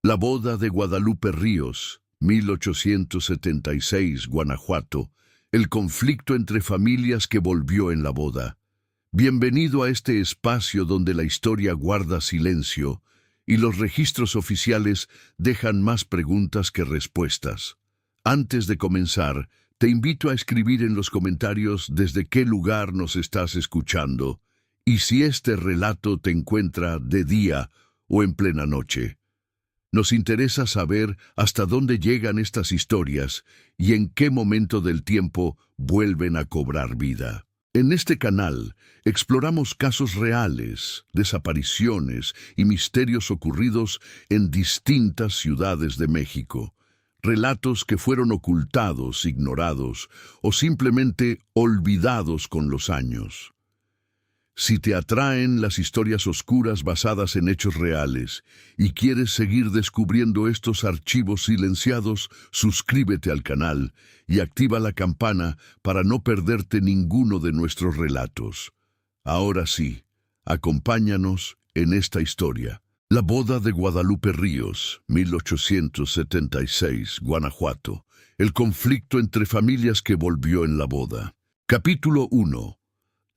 La boda de Guadalupe Ríos, 1876, Guanajuato. El conflicto entre familias que volvió en la boda. Bienvenido a este espacio donde la historia guarda silencio y los registros oficiales dejan más preguntas que respuestas. Antes de comenzar, te invito a escribir en los comentarios desde qué lugar nos estás escuchando y si este relato te encuentra de día o en plena noche. Nos interesa saber hasta dónde llegan estas historias y en qué momento del tiempo vuelven a cobrar vida. En este canal exploramos casos reales, desapariciones y misterios ocurridos en distintas ciudades de México. Relatos que fueron ocultados, ignorados o simplemente olvidados con los años. Si te atraen las historias oscuras basadas en hechos reales y quieres seguir descubriendo estos archivos silenciados, suscríbete al canal y activa la campana para no perderte ninguno de nuestros relatos. Ahora sí, acompáñanos en esta historia. La boda de Guadalupe Ríos, 1876, Guanajuato. El conflicto entre familias que volvió en la boda. Capítulo 1.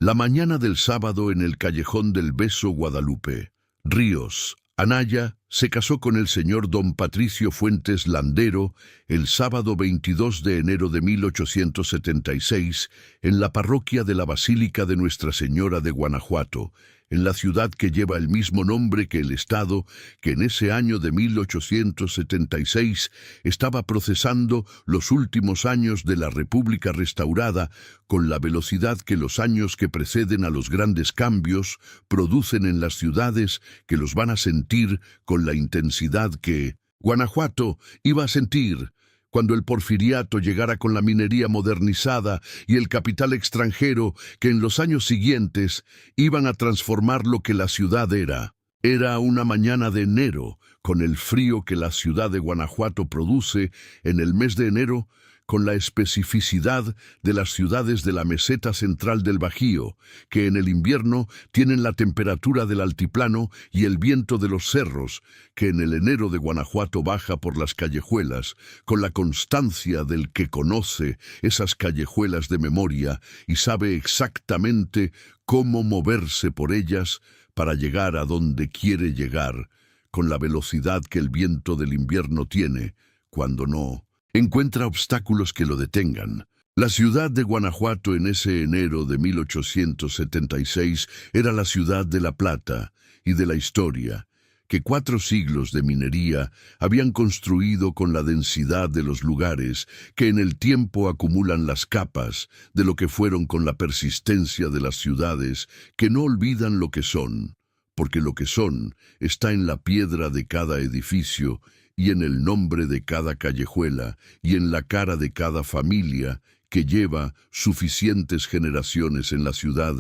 La mañana del sábado en el Callejón del Beso Guadalupe Ríos, Anaya, se casó con el señor don Patricio Fuentes Landero el sábado 22 de enero de 1876 en la parroquia de la Basílica de Nuestra Señora de Guanajuato, en la ciudad que lleva el mismo nombre que el estado que en ese año de 1876 estaba procesando los últimos años de la República restaurada con la velocidad que los años que preceden a los grandes cambios producen en las ciudades que los van a sentir con la intensidad que Guanajuato iba a sentir cuando el porfiriato llegara con la minería modernizada y el capital extranjero que en los años siguientes iban a transformar lo que la ciudad era. Era una mañana de enero, con el frío que la ciudad de Guanajuato produce en el mes de enero, con la especificidad de las ciudades de la meseta central del Bajío, que en el invierno tienen la temperatura del altiplano y el viento de los cerros, que en el enero de Guanajuato baja por las callejuelas, con la constancia del que conoce esas callejuelas de memoria y sabe exactamente cómo moverse por ellas para llegar a donde quiere llegar, con la velocidad que el viento del invierno tiene, cuando no encuentra obstáculos que lo detengan. La ciudad de Guanajuato en ese enero de 1876 era la ciudad de la plata y de la historia, que 4 siglos de minería habían construido con la densidad de los lugares que en el tiempo acumulan las capas de lo que fueron con la persistencia de las ciudades que no olvidan lo que son, porque lo que son está en la piedra de cada edificio y en el nombre de cada callejuela, y en la cara de cada familia que lleva suficientes generaciones en la ciudad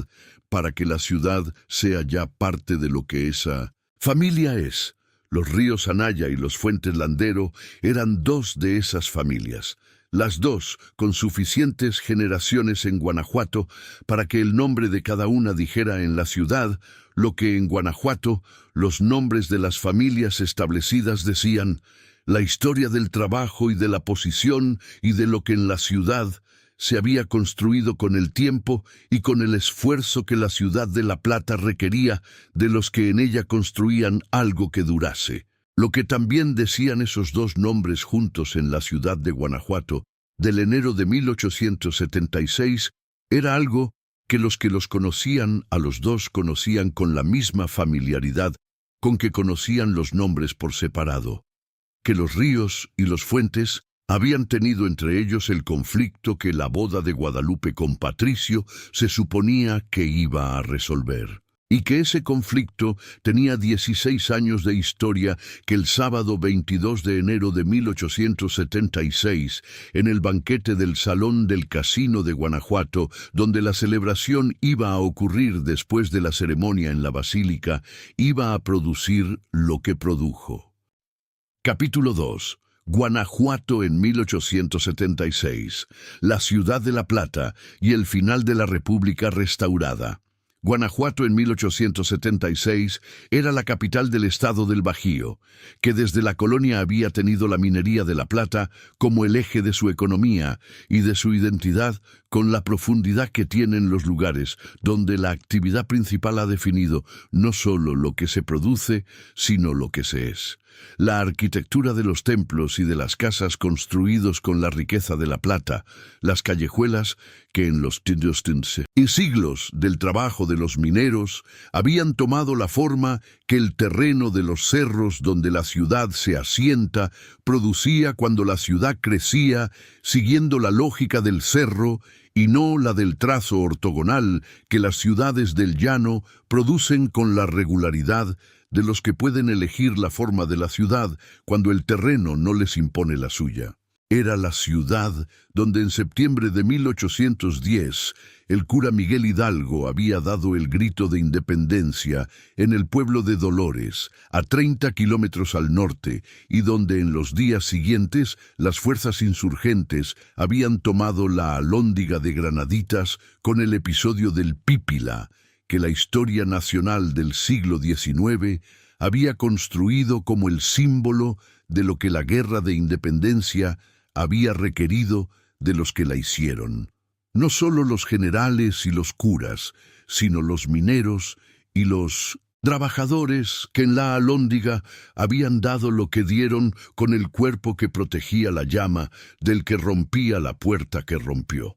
para que la ciudad sea ya parte de lo que esa familia es. Los Ríos Anaya y los Fuentes Landero eran 2 de esas familias, las 2 con suficientes generaciones en Guanajuato para que el nombre de cada una dijera en la ciudad lo que en Guanajuato los nombres de las familias establecidas decían: la historia del trabajo y de la posición y de lo que en la ciudad se había construido con el tiempo y con el esfuerzo que la ciudad de La Plata requería de los que en ella construían algo que durase. Lo que también decían esos 2 nombres juntos en la ciudad de Guanajuato del enero de 1876 era algo que los conocían a los 2 conocían con la misma familiaridad con que conocían los nombres por separado, que los Ríos y los Fuentes habían tenido entre ellos el conflicto que la boda de Guadalupe con Patricio se suponía que iba a resolver, y que ese conflicto tenía 16 años de historia que el sábado 22 de enero de 1876, en el banquete del Salón del Casino de Guanajuato, donde la celebración iba a ocurrir después de la ceremonia en la Basílica, iba a producir lo que produjo. Capítulo 2. Guanajuato en 1876, la ciudad de La Plata y el final de la República restaurada. Guanajuato en 1876 era la capital del estado del Bajío, que desde la colonia había tenido la minería de la plata como el eje de su economía y de su identidad, con la profundidad que tienen los lugares donde la actividad principal ha definido no solo lo que se produce, sino lo que se es. La arquitectura de los templos y de las casas construidos con la riqueza de la plata, las callejuelas que en los y siglos del trabajo de los mineros habían tomado la forma que el terreno de los cerros donde la ciudad se asienta producía cuando la ciudad crecía, siguiendo la lógica del cerro y no la del trazo ortogonal que las ciudades del llano producen con la regularidad de los que pueden elegir la forma de la ciudad cuando el terreno no les impone la suya. Era la ciudad donde en septiembre de 1810 el cura Miguel Hidalgo había dado el grito de independencia en el pueblo de Dolores, a 30 kilómetros al norte, y donde en los días siguientes las fuerzas insurgentes habían tomado la alhóndiga de Granaditas con el episodio del Pípila, que la historia nacional del siglo XIX había construido como el símbolo de lo que la guerra de independencia había requerido de los que la hicieron. No solo los generales y los curas, sino los mineros y los trabajadores que en la alhóndiga habían dado lo que dieron con el cuerpo que protegía la llama del que rompía la puerta que rompió.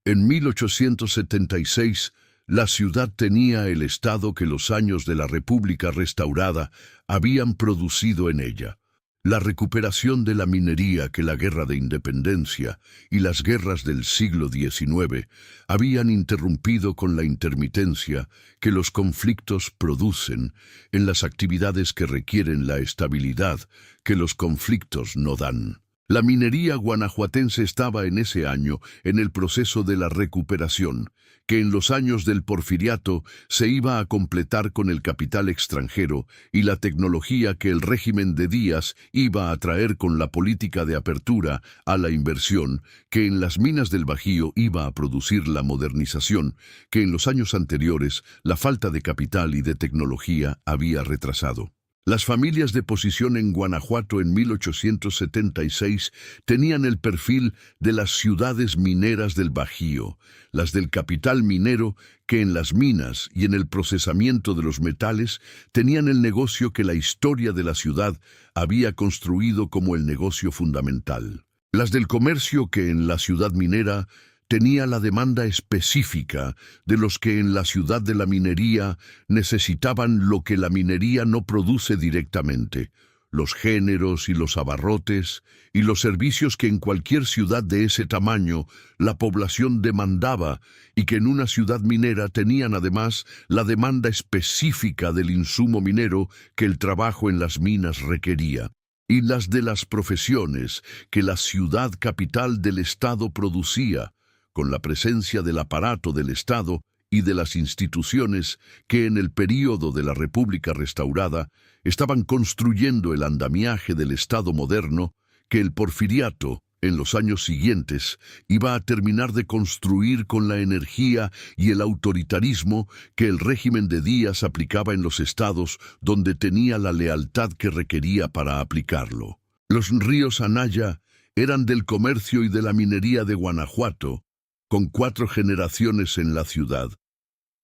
En 1876, la ciudad tenía el estado que los años de la República restaurada habían producido en ella. La recuperación de la minería que la Guerra de Independencia y las guerras del siglo XIX habían interrumpido con la intermitencia que los conflictos producen en las actividades que requieren la estabilidad que los conflictos no dan. La minería guanajuatense estaba en ese año en el proceso de la recuperación, que en los años del Porfiriato se iba a completar con el capital extranjero y la tecnología que el régimen de Díaz iba a traer con la política de apertura a la inversión, que en las minas del Bajío iba a producir la modernización, que en los años anteriores la falta de capital y de tecnología había retrasado. Las familias de posición en Guanajuato en 1876 tenían el perfil de las ciudades mineras del Bajío, las del capital minero que en las minas y en el procesamiento de los metales tenían el negocio que la historia de la ciudad había construido como el negocio fundamental. Las del comercio que en la ciudad minera tenía la demanda específica de los que en la ciudad de la minería necesitaban lo que la minería no produce directamente, los géneros y los abarrotes y los servicios que en cualquier ciudad de ese tamaño la población demandaba y que en una ciudad minera tenían además la demanda específica del insumo minero que el trabajo en las minas requería, y las de las profesiones que la ciudad capital del Estado producía, con la presencia del aparato del Estado y de las instituciones que en el período de la República restaurada estaban construyendo el andamiaje del Estado moderno que el Porfiriato, en los años siguientes, iba a terminar de construir con la energía y el autoritarismo que el régimen de Díaz aplicaba en los estados donde tenía la lealtad que requería para aplicarlo. Los ríos Anaya eran del comercio y de la minería de Guanajuato, con 4 generaciones en la ciudad.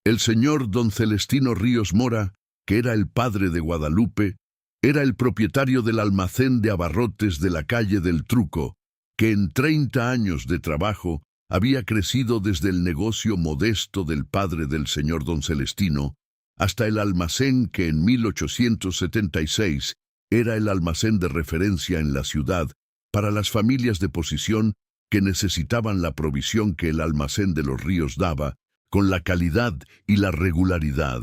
El señor don Celestino Ríos Mora, que era el padre de Guadalupe, era el propietario del almacén de abarrotes de la calle del Truco, que en 30 años de trabajo había crecido desde el negocio modesto del padre del señor don Celestino hasta el almacén que en 1876 era el almacén de referencia en la ciudad para las familias de posición que necesitaban la provisión que el almacén de los Ríos daba, con la calidad y la regularidad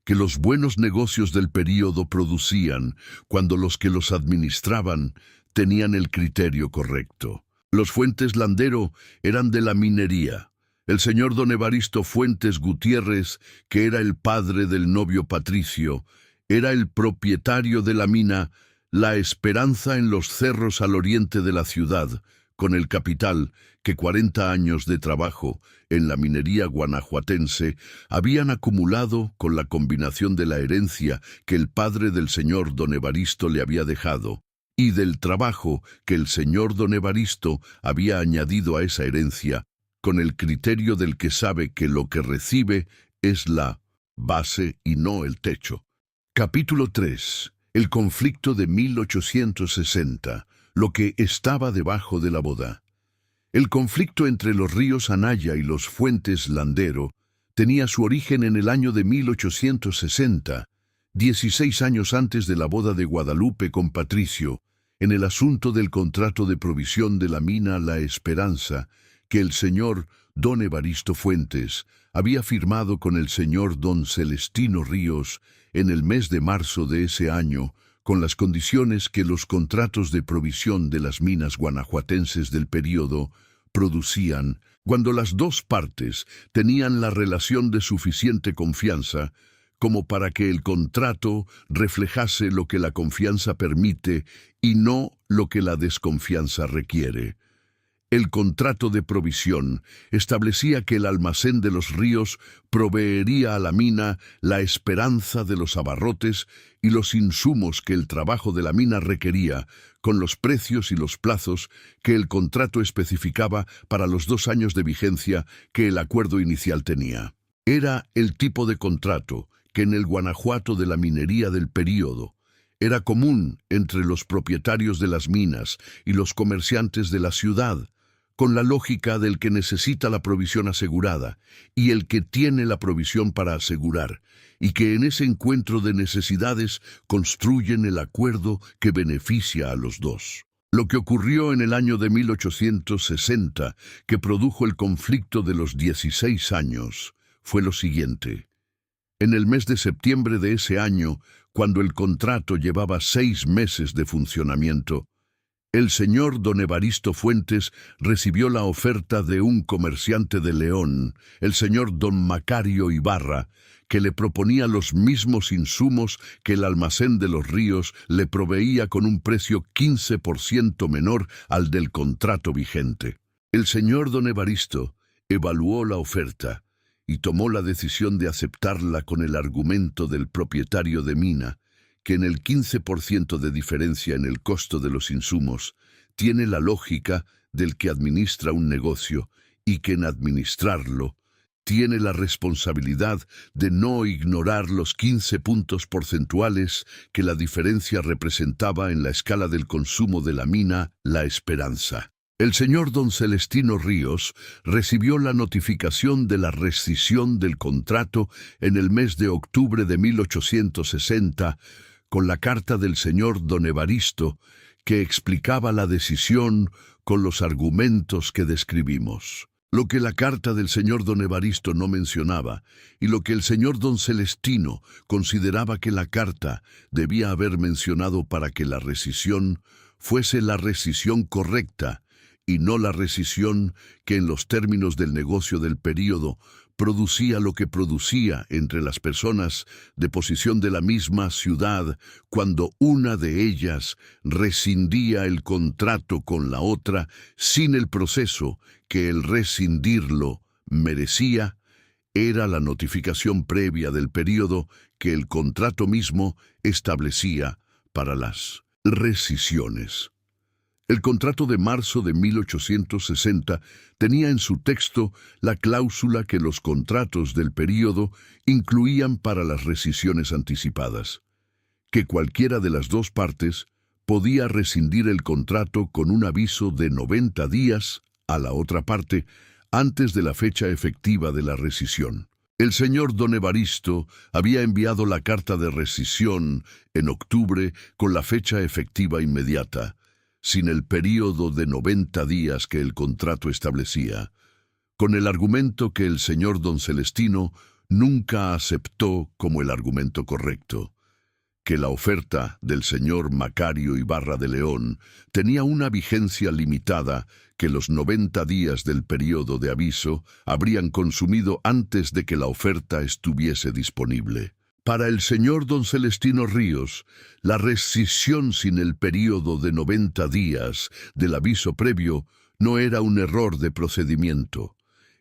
que los buenos negocios del período producían cuando los que los administraban tenían el criterio correcto. Los Fuentes Landero eran de la minería. El señor don Evaristo Fuentes Gutiérrez, que era el padre del novio Patricio, era el propietario de la mina La Esperanza en los cerros al oriente de la ciudad, con el capital que 40 años de trabajo en la minería guanajuatense habían acumulado con la combinación de la herencia que el padre del señor don Evaristo le había dejado y del trabajo que el señor don Evaristo había añadido a esa herencia, con el criterio del que sabe que lo que recibe es la base y no el techo. Capítulo 3. El conflicto de 1860. Lo que estaba debajo de la boda. El conflicto entre los ríos Anaya y los Fuentes Landero tenía su origen en el año de 1860, 16 años antes de la boda de Guadalupe con Patricio, en el asunto del contrato de provisión de la mina La Esperanza, que el señor don Evaristo Fuentes había firmado con el señor don Celestino Ríos en el mes de marzo de ese año, con las condiciones que los contratos de provisión de las minas guanajuatenses del período producían cuando las dos partes tenían la relación de suficiente confianza como para que el contrato reflejase lo que la confianza permite y no lo que la desconfianza requiere. El contrato de provisión establecía que el almacén de los ríos proveería a la mina la esperanza de los abarrotes y los insumos que el trabajo de la mina requería, con los precios y los plazos que el contrato especificaba para los 2 años de vigencia que el acuerdo inicial tenía. Era el tipo de contrato que en el Guanajuato de la minería del período era común entre los propietarios de las minas y los comerciantes de la ciudad, con la lógica del que necesita la provisión asegurada y el que tiene la provisión para asegurar, y que en ese encuentro de necesidades construyen el acuerdo que beneficia a los dos. Lo que ocurrió en el año de 1860, que produjo el conflicto de los 16 años, fue lo siguiente. En el mes de septiembre de ese año, cuando el contrato llevaba 6 meses de funcionamiento, el señor don Evaristo Fuentes recibió la oferta de un comerciante de León, el señor don Macario Ibarra, que le proponía los mismos insumos que el almacén de los ríos le proveía con un precio 15% menor al del contrato vigente. El señor don Evaristo evaluó la oferta y tomó la decisión de aceptarla con el argumento del propietario de mina, que en el 15% de diferencia en el costo de los insumos tiene la lógica del que administra un negocio y que en administrarlo tiene la responsabilidad de no ignorar los 15 puntos porcentuales que la diferencia representaba en la escala del consumo de la mina La Esperanza. El señor don Celestino Ríos recibió la notificación de la rescisión del contrato en el mes de octubre de 1860, con la carta del señor don Evaristo, que explicaba la decisión con los argumentos que describimos. Lo que la carta del señor don Evaristo no mencionaba, y lo que el señor don Celestino consideraba que la carta debía haber mencionado para que la rescisión fuese la rescisión correcta, y no la rescisión que en los términos del negocio del período producía lo que producía entre las personas de posición de la misma ciudad cuando una de ellas rescindía el contrato con la otra sin el proceso que el rescindirlo merecía, era la notificación previa del período que el contrato mismo establecía para las rescisiones. El contrato de marzo de 1860 tenía en su texto la cláusula que los contratos del período incluían para las rescisiones anticipadas, que cualquiera de las dos partes podía rescindir el contrato con un aviso de 90 días a la otra parte antes de la fecha efectiva de la rescisión. El señor don Evaristo había enviado la carta de rescisión en octubre con la fecha efectiva inmediata, sin el período de 90 días que el contrato establecía, con el argumento que el señor don Celestino nunca aceptó como el argumento correcto, que la oferta del señor Macario Ibarra de León tenía una vigencia limitada que los 90 días del período de aviso habrían consumido antes de que la oferta estuviese disponible. Para el señor don Celestino Ríos, la rescisión sin el período de 90 días del aviso previo no era un error de procedimiento.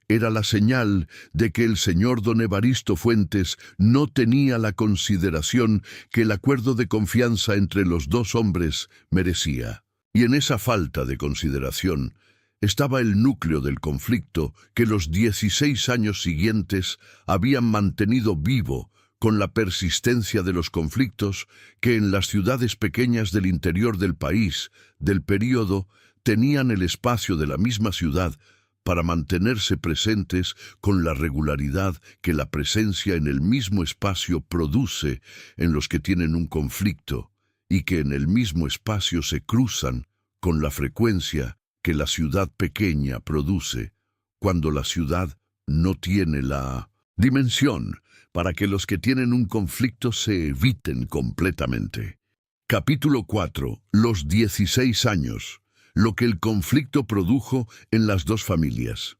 Era la señal de que el señor don Evaristo Fuentes no tenía la consideración que el acuerdo de confianza entre los dos hombres merecía. Y en esa falta de consideración estaba el núcleo del conflicto que los 16 años siguientes habían mantenido vivo con la persistencia de los conflictos que en las ciudades pequeñas del interior del país, del período, tenían el espacio de la misma ciudad para mantenerse presentes con la regularidad que la presencia en el mismo espacio produce en los que tienen un conflicto y que en el mismo espacio se cruzan con la frecuencia que la ciudad pequeña produce cuando la ciudad no tiene la dimensión para que los que tienen un conflicto se eviten completamente. Capítulo 4. Los 16 años. Lo que el conflicto produjo en las dos familias.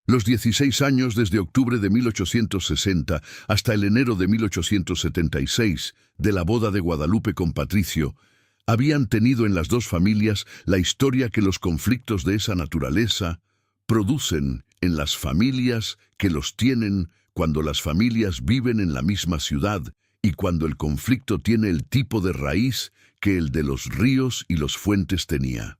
Los 16 años desde octubre de 1860 hasta el enero de 1876, de la boda de Guadalupe con Patricio, habían tenido en las dos familias la historia que los conflictos de esa naturaleza producen en las familias que los tienen cuando las familias viven en la misma ciudad y cuando el conflicto tiene el tipo de raíz que el de los Ríos y los Fuentes tenía.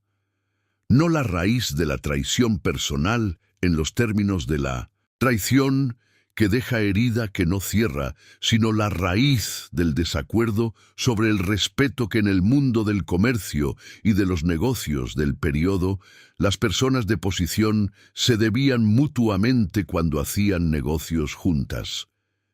No la raíz de la traición personal en los términos de la traición que deja herida que no cierra, sino la raíz del desacuerdo sobre el respeto que en el mundo del comercio y de los negocios del período las personas de posición se debían mutuamente cuando hacían negocios juntas.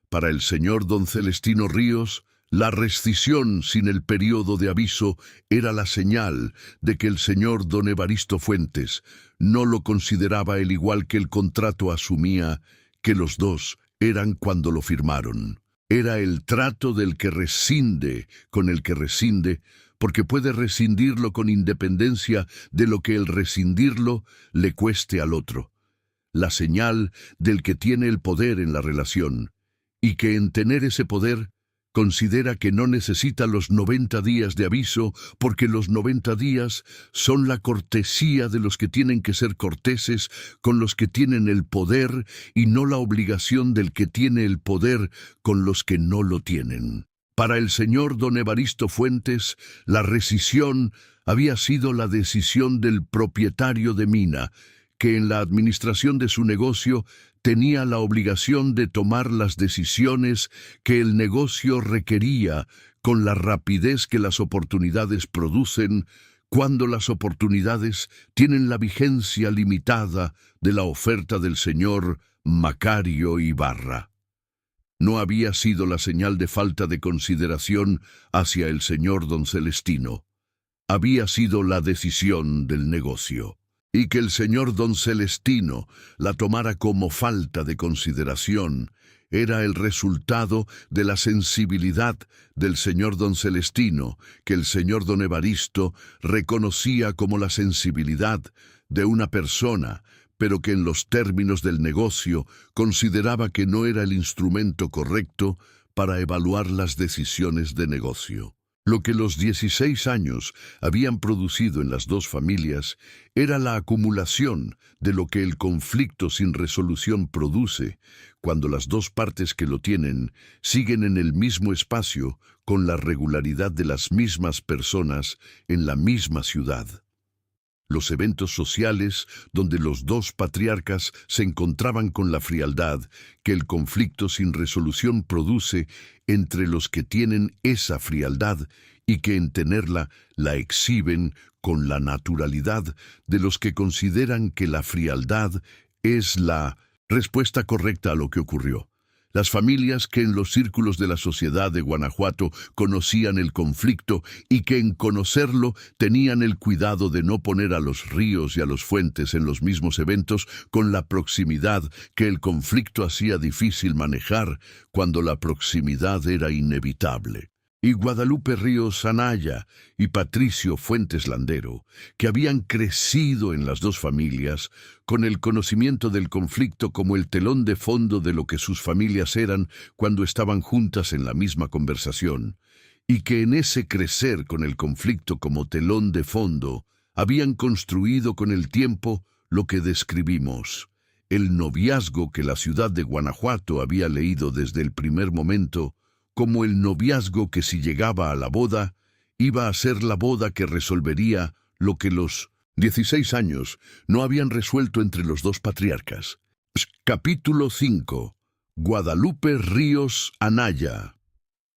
Para el señor don Celestino Ríos, la rescisión sin el período de aviso era la señal de que el señor don Evaristo Fuentes no lo consideraba el igual que el contrato asumía que los dos eran cuando lo firmaron. Era el trato del que rescinde con el que rescinde, porque puede rescindirlo con independencia de lo que el rescindirlo le cueste al otro. La señal del que tiene el poder en la relación, y que en tener ese poder considera que no necesita los 90 días de aviso porque los 90 días son la cortesía de los que tienen que ser corteses con los que tienen el poder y no la obligación del que tiene el poder con los que no lo tienen. Para el señor don Evaristo Fuentes, la rescisión había sido la decisión del propietario de mina, que en la administración de su negocio tenía la obligación de tomar las decisiones que el negocio requería con la rapidez que las oportunidades producen cuando las oportunidades tienen la vigencia limitada de la oferta del señor Macario Ibarra. No había sido la señal de falta de consideración hacia el señor don Celestino. Había sido la decisión del negocio. Y que el señor don Celestino la tomara como falta de consideración era el resultado de la sensibilidad del señor don Celestino, que el señor don Evaristo reconocía como la sensibilidad de una persona, pero que en los términos del negocio consideraba que no era el instrumento correcto para evaluar las decisiones de negocio. Lo que los 16 años habían producido en las dos familias era la acumulación de lo que el conflicto sin resolución produce cuando las dos partes que lo tienen siguen en el mismo espacio con la regularidad de las mismas personas en la misma ciudad. Los eventos sociales donde los dos patriarcas se encontraban con la frialdad que el conflicto sin resolución produce entre los que tienen esa frialdad y que en tenerla la exhiben con la naturalidad de los que consideran que la frialdad es la respuesta correcta a lo que ocurrió. Las familias que en los círculos de la sociedad de Guanajuato conocían el conflicto y que en conocerlo tenían el cuidado de no poner a los Ríos y a los Fuentes en los mismos eventos con la proximidad que el conflicto hacía difícil manejar cuando la proximidad era inevitable. Y Guadalupe Ríos Anaya y Patricio Fuentes Landero, que habían crecido en las dos familias, con el conocimiento del conflicto como el telón de fondo de lo que sus familias eran cuando estaban juntas en la misma conversación, y que en ese crecer con el conflicto como telón de fondo habían construido con el tiempo lo que describimos. El noviazgo que la ciudad de Guanajuato había leído desde el primer momento como el noviazgo que, si llegaba a la boda, iba a ser la boda que resolvería lo que los 16 años no habían resuelto entre los dos patriarcas. Capítulo 5. Guadalupe Ríos Anaya.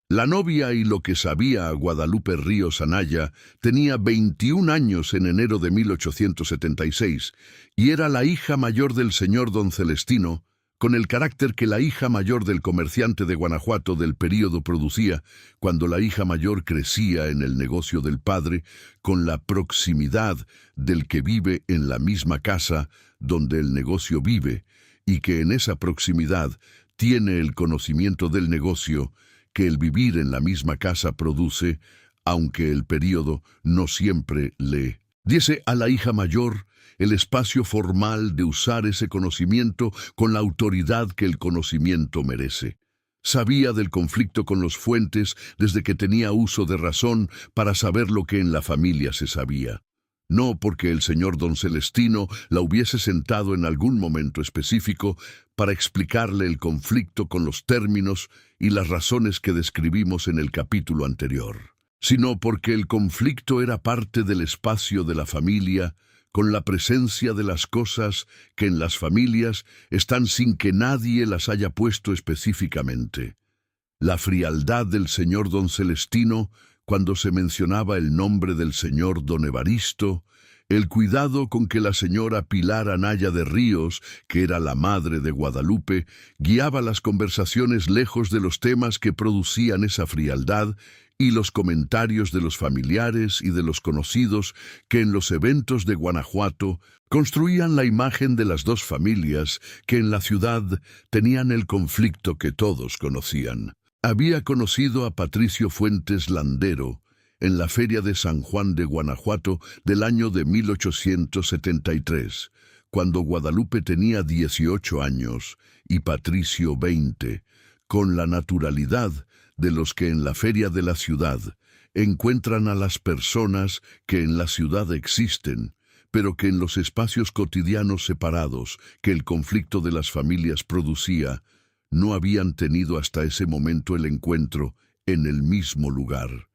La novia y lo que sabía a Guadalupe Ríos Anaya tenía 21 años en enero de 1876 y era la hija mayor del señor don Celestino, con el carácter que la hija mayor del comerciante de Guanajuato del período producía cuando la hija mayor crecía en el negocio del padre, con la proximidad del que vive en la misma casa donde el negocio vive, y que en esa proximidad tiene el conocimiento del negocio que el vivir en la misma casa produce, aunque el período no siempre le diese a la hija mayor el espacio formal de usar ese conocimiento con la autoridad que el conocimiento merece. Sabía del conflicto con los Fuentes desde que tenía uso de razón para saber lo que en la familia se sabía. No porque el señor don Celestino la hubiese sentado en algún momento específico para explicarle el conflicto con los términos y las razones que describimos en el capítulo anterior, sino porque el conflicto era parte del espacio de la familia, con la presencia de las cosas que en las familias están sin que nadie las haya puesto específicamente. La frialdad del señor don Celestino cuando se mencionaba el nombre del señor don Evaristo, el cuidado con que la señora Pilar Anaya de Ríos, que era la madre de Guadalupe, guiaba las conversaciones lejos de los temas que producían esa frialdad, y los comentarios de los familiares y de los conocidos que en los eventos de Guanajuato construían la imagen de las dos familias que en la ciudad tenían el conflicto que todos conocían. Había conocido a Patricio Fuentes Landero en la Feria de San Juan de Guanajuato del año de 1873, cuando Guadalupe tenía 18 años y Patricio 20, con la naturalidad de los que en la feria de la ciudad encuentran a las personas que en la ciudad existen, pero que en los espacios cotidianos separados que el conflicto de las familias producía, no habían tenido hasta ese momento el encuentro en el mismo lugar,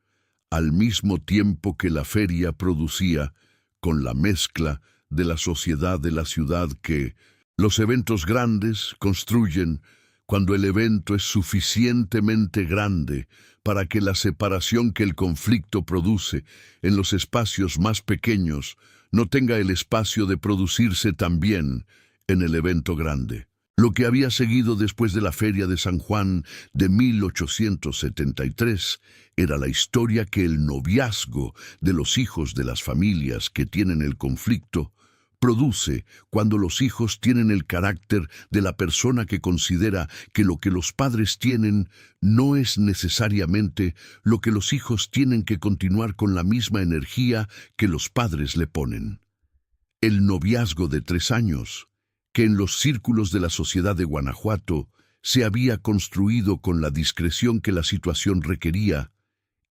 al mismo tiempo que la feria producía, con la mezcla de la sociedad de la ciudad que los eventos grandes construyen cuando el evento es suficientemente grande para que la separación que el conflicto produce en los espacios más pequeños no tenga el espacio de producirse también en el evento grande. Lo que había seguido después de la Feria de San Juan de 1873 era la historia que el noviazgo de los hijos de las familias que tienen el conflicto produce cuando los hijos tienen el carácter de la persona que considera que lo que los padres tienen no es necesariamente lo que los hijos tienen que continuar con la misma energía que los padres le ponen. El noviazgo de 3 años, que en los círculos de la sociedad de Guanajuato se había construido con la discreción que la situación requería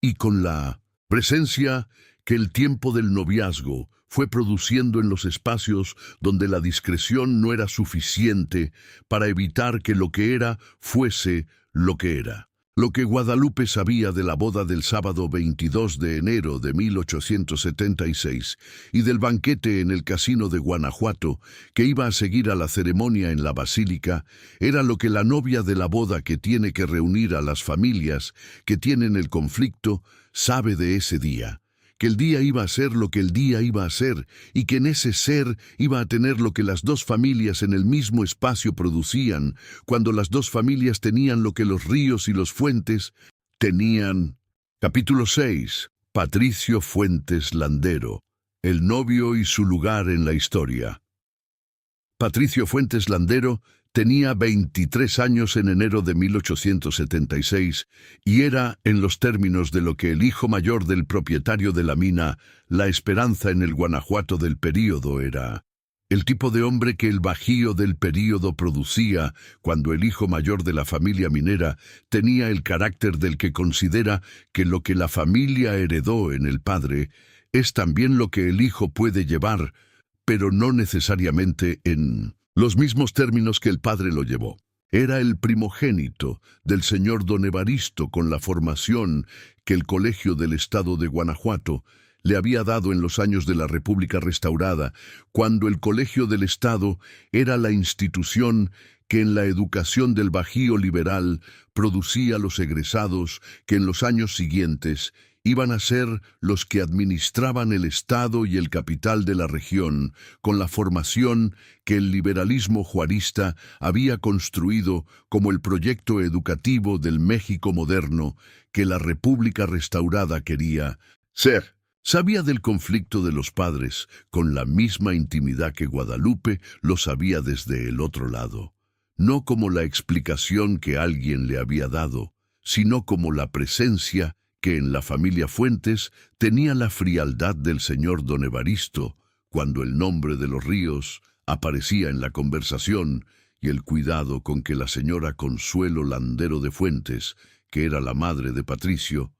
y con la presencia que el tiempo del noviazgo fue produciendo en los espacios donde la discreción no era suficiente para evitar que lo que era fuese lo que era. Lo que Guadalupe sabía de la boda del sábado 22 de enero de 1876 y del banquete en el casino de Guanajuato que iba a seguir a la ceremonia en la basílica era lo que la novia de la boda que tiene que reunir a las familias que tienen el conflicto sabe de ese día. Que el día iba a ser lo que el día iba a ser, y que en ese ser iba a tener lo que las dos familias en el mismo espacio producían, cuando las dos familias tenían lo que los Ríos y los Fuentes tenían. Capítulo 6. Patricio Fuentes Landero, el novio y su lugar en la historia. Patricio Fuentes Landero tenía 23 años en enero de 1876 y era, en los términos de lo que el hijo mayor del propietario de la mina, La Esperanza en el Guanajuato del período era, el tipo de hombre que el Bajío del período producía cuando el hijo mayor de la familia minera tenía el carácter del que considera que lo que la familia heredó en el padre es también lo que el hijo puede llevar, pero no necesariamente en los mismos términos que el padre lo llevó. Era el primogénito del señor don Evaristo con la formación que el Colegio del Estado de Guanajuato le había dado en los años de la República restaurada, cuando el Colegio del Estado era la institución que en la educación del Bajío liberal producía los egresados que en los años siguientes iban a ser los que administraban el Estado y el capital de la región, con la formación que el liberalismo juarista había construido como el proyecto educativo del México moderno que la República restaurada quería ser. Sabía del conflicto de los padres con la misma intimidad que Guadalupe lo sabía desde el otro lado, no como la explicación que alguien le había dado, sino como la presencia que en la familia Fuentes tenía la frialdad del señor don Evaristo cuando el nombre de los Ríos aparecía en la conversación y el cuidado con que la señora Consuelo Landero de Fuentes, que era la madre de Patricio,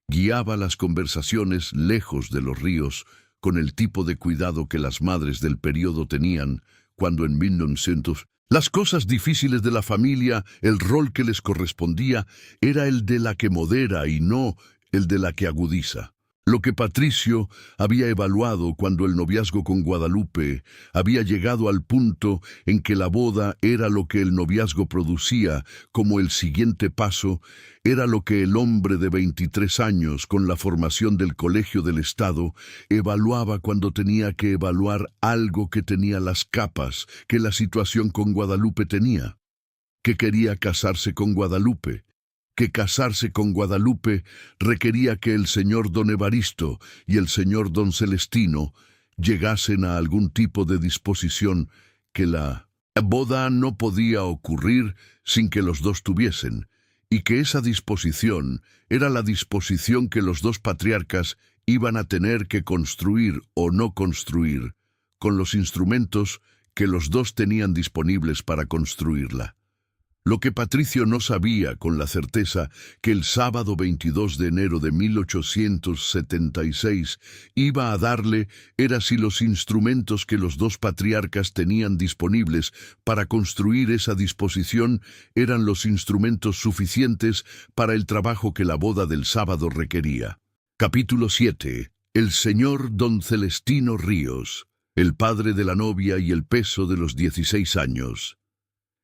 guiaba las conversaciones lejos de los Ríos con el tipo de cuidado que las madres del período tenían cuando en 1900 las cosas difíciles de la familia, el rol que les correspondía, era el de la que modera y no el de la que agudiza. Lo que Patricio había evaluado cuando el noviazgo con Guadalupe había llegado al punto en que la boda era lo que el noviazgo producía como el siguiente paso, era lo que el hombre de 23 años con la formación del Colegio del Estado evaluaba cuando tenía que evaluar algo que tenía las capas que la situación con Guadalupe tenía, que quería casarse con Guadalupe, que casarse con Guadalupe requería que el señor don Evaristo y el señor don Celestino llegasen a algún tipo de disposición que la boda no podía ocurrir sin que los dos tuviesen, y que esa disposición era la disposición que los dos patriarcas iban a tener que construir o no construir, con los instrumentos que los dos tenían disponibles para construirla. Lo que Patricio no sabía con la certeza que el sábado 22 de enero de 1876 iba a darle era si los instrumentos que los dos patriarcas tenían disponibles para construir esa disposición eran los instrumentos suficientes para el trabajo que la boda del sábado requería. Capítulo 7. El señor don Celestino Ríos, el padre de la novia y el peso de los 16 años.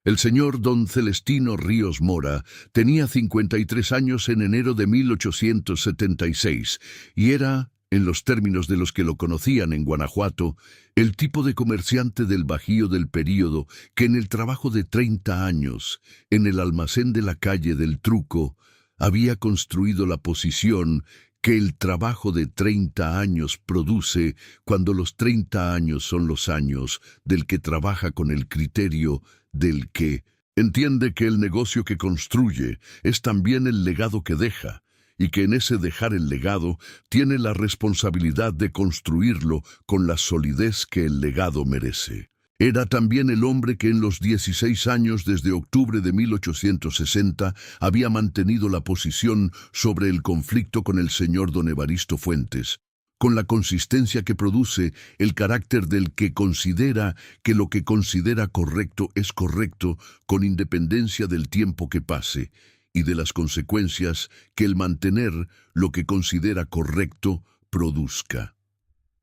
El señor don Celestino Ríos Mora tenía 53 años en enero de 1876 y era, en los términos de los que lo conocían en Guanajuato, el tipo de comerciante del Bajío del período que en el trabajo de 30 años, en el almacén de la calle del Truco, había construido la posición que el trabajo de 30 años produce cuando los 30 años son los años del que trabaja con el criterio del que entiende que el negocio que construye es también el legado que deja, y que en ese dejar el legado tiene la responsabilidad de construirlo con la solidez que el legado merece. Era también el hombre que en los 16 años desde octubre de 1860 había mantenido la posición sobre el conflicto con el señor don Evaristo Fuentes, con la consistencia que produce el carácter del que considera que lo que considera correcto es correcto con independencia del tiempo que pase y de las consecuencias que el mantener lo que considera correcto produzca.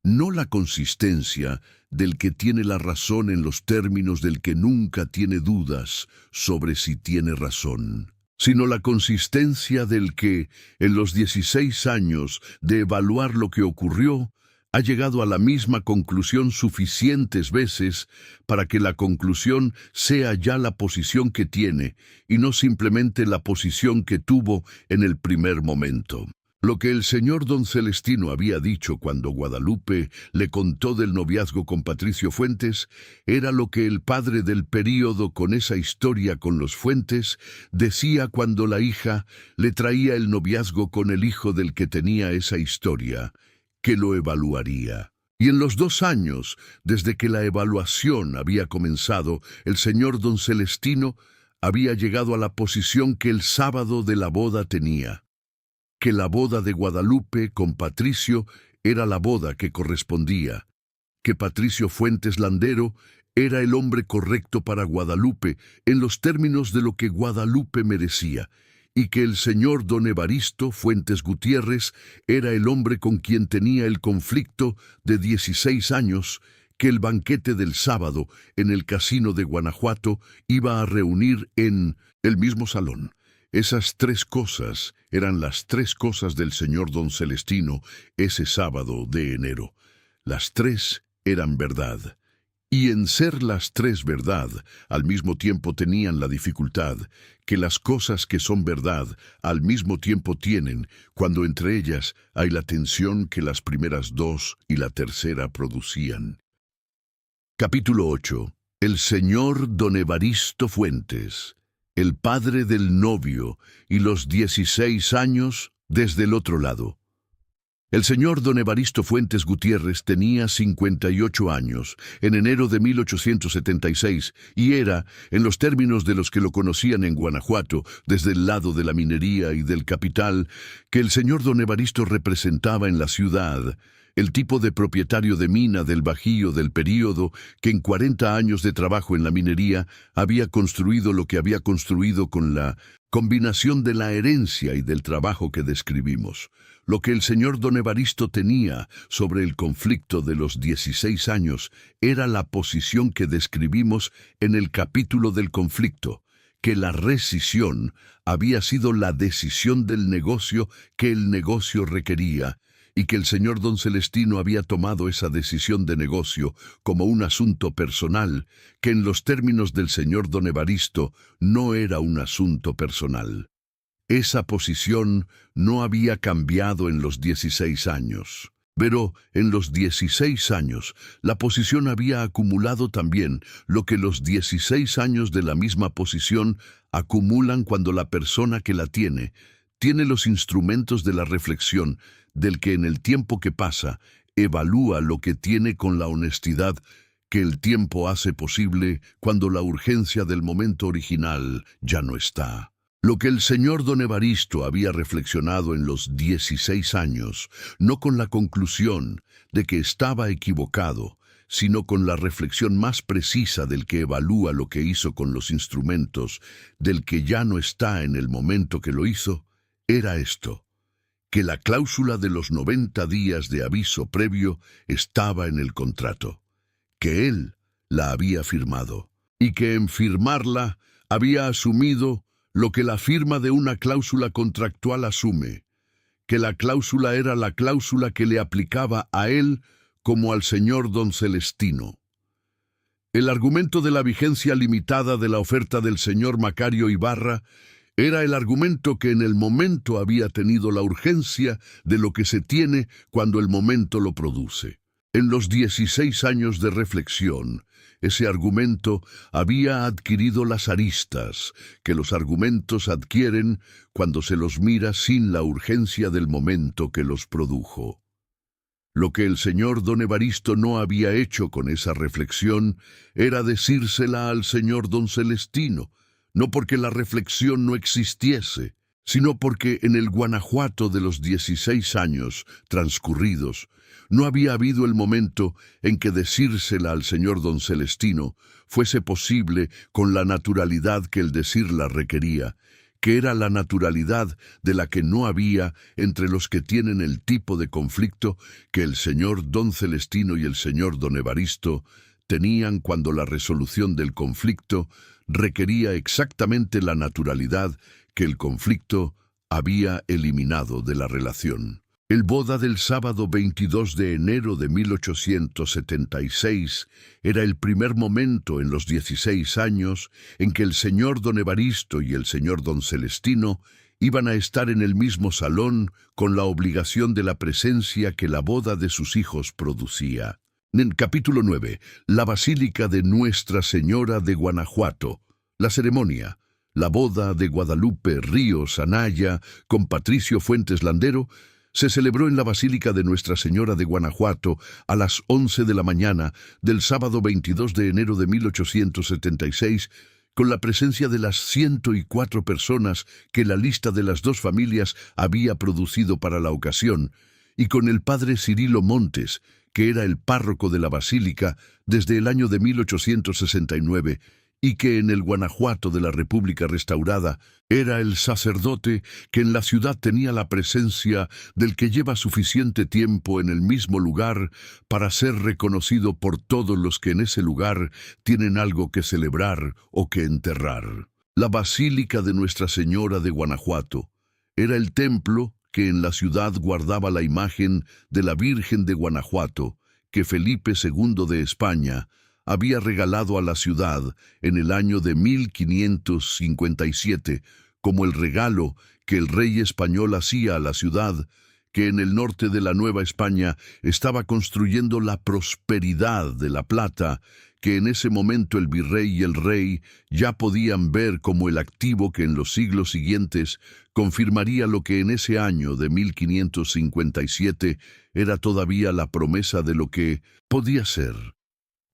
No la consistencia del que tiene la razón en los términos del que nunca tiene dudas sobre si tiene razón, sino la consistencia del que, en los 16 años de evaluar lo que ocurrió, ha llegado a la misma conclusión suficientes veces para que la conclusión sea ya la posición que tiene y no simplemente la posición que tuvo en el primer momento. Lo que el señor don Celestino había dicho cuando Guadalupe le contó del noviazgo con Patricio Fuentes era lo que el padre del período con esa historia con los Fuentes decía cuando la hija le traía el noviazgo con el hijo del que tenía esa historia, que lo evaluaría. Y en los 2 años, desde que la evaluación había comenzado, el señor don Celestino había llegado a la posición que el sábado de la boda tenía, que la boda de Guadalupe con Patricio era la boda que correspondía, que Patricio Fuentes Landero era el hombre correcto para Guadalupe en los términos de lo que Guadalupe merecía, y que el señor don Evaristo Fuentes Gutiérrez era el hombre con quien tenía el conflicto de 16 años que el banquete del sábado en el casino de Guanajuato iba a reunir en el mismo salón. Esas tres cosas eran las tres cosas del señor don Celestino ese sábado de enero. Las tres eran verdad. Y en ser las tres verdad, al mismo tiempo tenían la dificultad que las cosas que son verdad al mismo tiempo tienen cuando entre ellas hay la tensión que las primeras dos y la tercera producían. Capítulo 8. El señor don Evaristo Fuentes, el padre del novio y los 16 años desde el otro lado. El señor don Evaristo Fuentes Gutiérrez tenía 58 años en enero de 1876 y era, en los términos de los que lo conocían en Guanajuato, desde el lado de la minería y del capital, que el señor don Evaristo representaba en la ciudad, el tipo de propietario de mina del Bajío del período que en 40 años de trabajo en la minería había construido lo que había construido con la combinación de la herencia y del trabajo que describimos. Lo que el señor don Evaristo tenía sobre el conflicto de los 16 años era la posición que describimos en el capítulo del conflicto, que la rescisión había sido la decisión del negocio que el negocio requería, y que el señor don Celestino había tomado esa decisión de negocio como un asunto personal, que en los términos del señor don Evaristo no era un asunto personal. Esa posición no había cambiado en los 16 años. Pero en los 16 años, la posición había acumulado también lo que los 16 años de la misma posición acumulan cuando la persona que la tiene los instrumentos de la reflexión, del que en el tiempo que pasa, evalúa lo que tiene con la honestidad que el tiempo hace posible cuando la urgencia del momento original ya no está. Lo que el señor don Evaristo había reflexionado en los 16 años, no con la conclusión de que estaba equivocado, sino con la reflexión más precisa del que evalúa lo que hizo con los instrumentos, del que ya no está en el momento que lo hizo, era esto: que la cláusula de los 90 días de aviso previo estaba en el contrato, que él la había firmado, y que en firmarla había asumido lo que la firma de una cláusula contractual asume, que la cláusula era la cláusula que le aplicaba a él como al señor don Celestino. El argumento de la vigencia limitada de la oferta del señor Macario Ibarra era el argumento que en el momento había tenido la urgencia de lo que se tiene cuando el momento lo produce. En los 16 años de reflexión, ese argumento había adquirido las aristas que los argumentos adquieren cuando se los mira sin la urgencia del momento que los produjo. Lo que el señor don Evaristo no había hecho con esa reflexión era decírsela al señor don Celestino, no porque la reflexión no existiese, sino porque en el Guanajuato de los 16 años transcurridos no había habido el momento en que decírsela al señor don Celestino fuese posible con la naturalidad que el decirla requería, que era la naturalidad de la que no había entre los que tienen el tipo de conflicto que el señor don Celestino y el señor don Evaristo tenían cuando la resolución del conflicto requería exactamente la naturalidad que el conflicto había eliminado de la relación. El boda del sábado 22 de enero de 1876 era el primer momento en los 16 años en que el señor don Evaristo y el señor don Celestino iban a estar en el mismo salón con la obligación de la presencia que la boda de sus hijos producía. En capítulo 9, la Basílica de Nuestra Señora de Guanajuato, la ceremonia, la boda de Guadalupe Ríos Anaya con Patricio Fuentes Landero, se celebró en la Basílica de Nuestra Señora de Guanajuato a las 11 de la mañana del sábado 22 de enero de 1876, con la presencia de las 104 personas que la lista de las dos familias había producido para la ocasión, y con el padre Cirilo Montes, que era el párroco de la basílica desde el año de 1869 y que en el Guanajuato de la República restaurada era el sacerdote que en la ciudad tenía la presencia del que lleva suficiente tiempo en el mismo lugar para ser reconocido por todos los que en ese lugar tienen algo que celebrar o que enterrar. La Basílica de Nuestra Señora de Guanajuato era el templo que en la ciudad guardaba la imagen de la Virgen de Guanajuato que Felipe II de España había regalado a la ciudad en el año de 1557 como el regalo que el rey español hacía a la ciudad, que en el norte de la Nueva España estaba construyendo la prosperidad de la plata, que en ese momento el virrey y el rey ya podían ver como el activo que en los siglos siguientes confirmaría lo que en ese año de 1557 era todavía la promesa de lo que podía ser.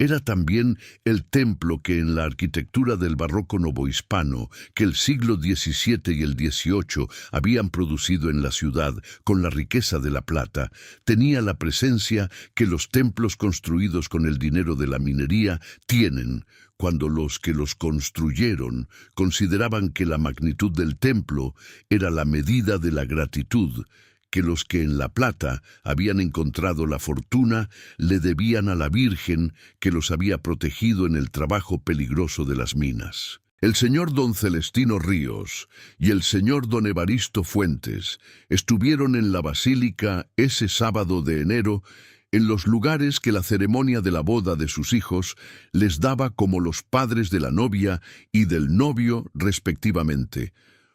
Era también el templo que en la arquitectura del barroco novohispano, que el siglo XVII y el XVIII habían producido en la ciudad con la riqueza de la plata, tenía la presencia que los templos construidos con el dinero de la minería tienen, cuando los que los construyeron consideraban que la magnitud del templo era la medida de la gratitud, que los que en la plata habían encontrado la fortuna le debían a la Virgen que los había protegido en el trabajo peligroso de las minas. El señor don Celestino Ríos y el señor don Evaristo Fuentes estuvieron en la basílica ese sábado de enero en los lugares que la ceremonia de la boda de sus hijos les daba como los padres de la novia y del novio respectivamente.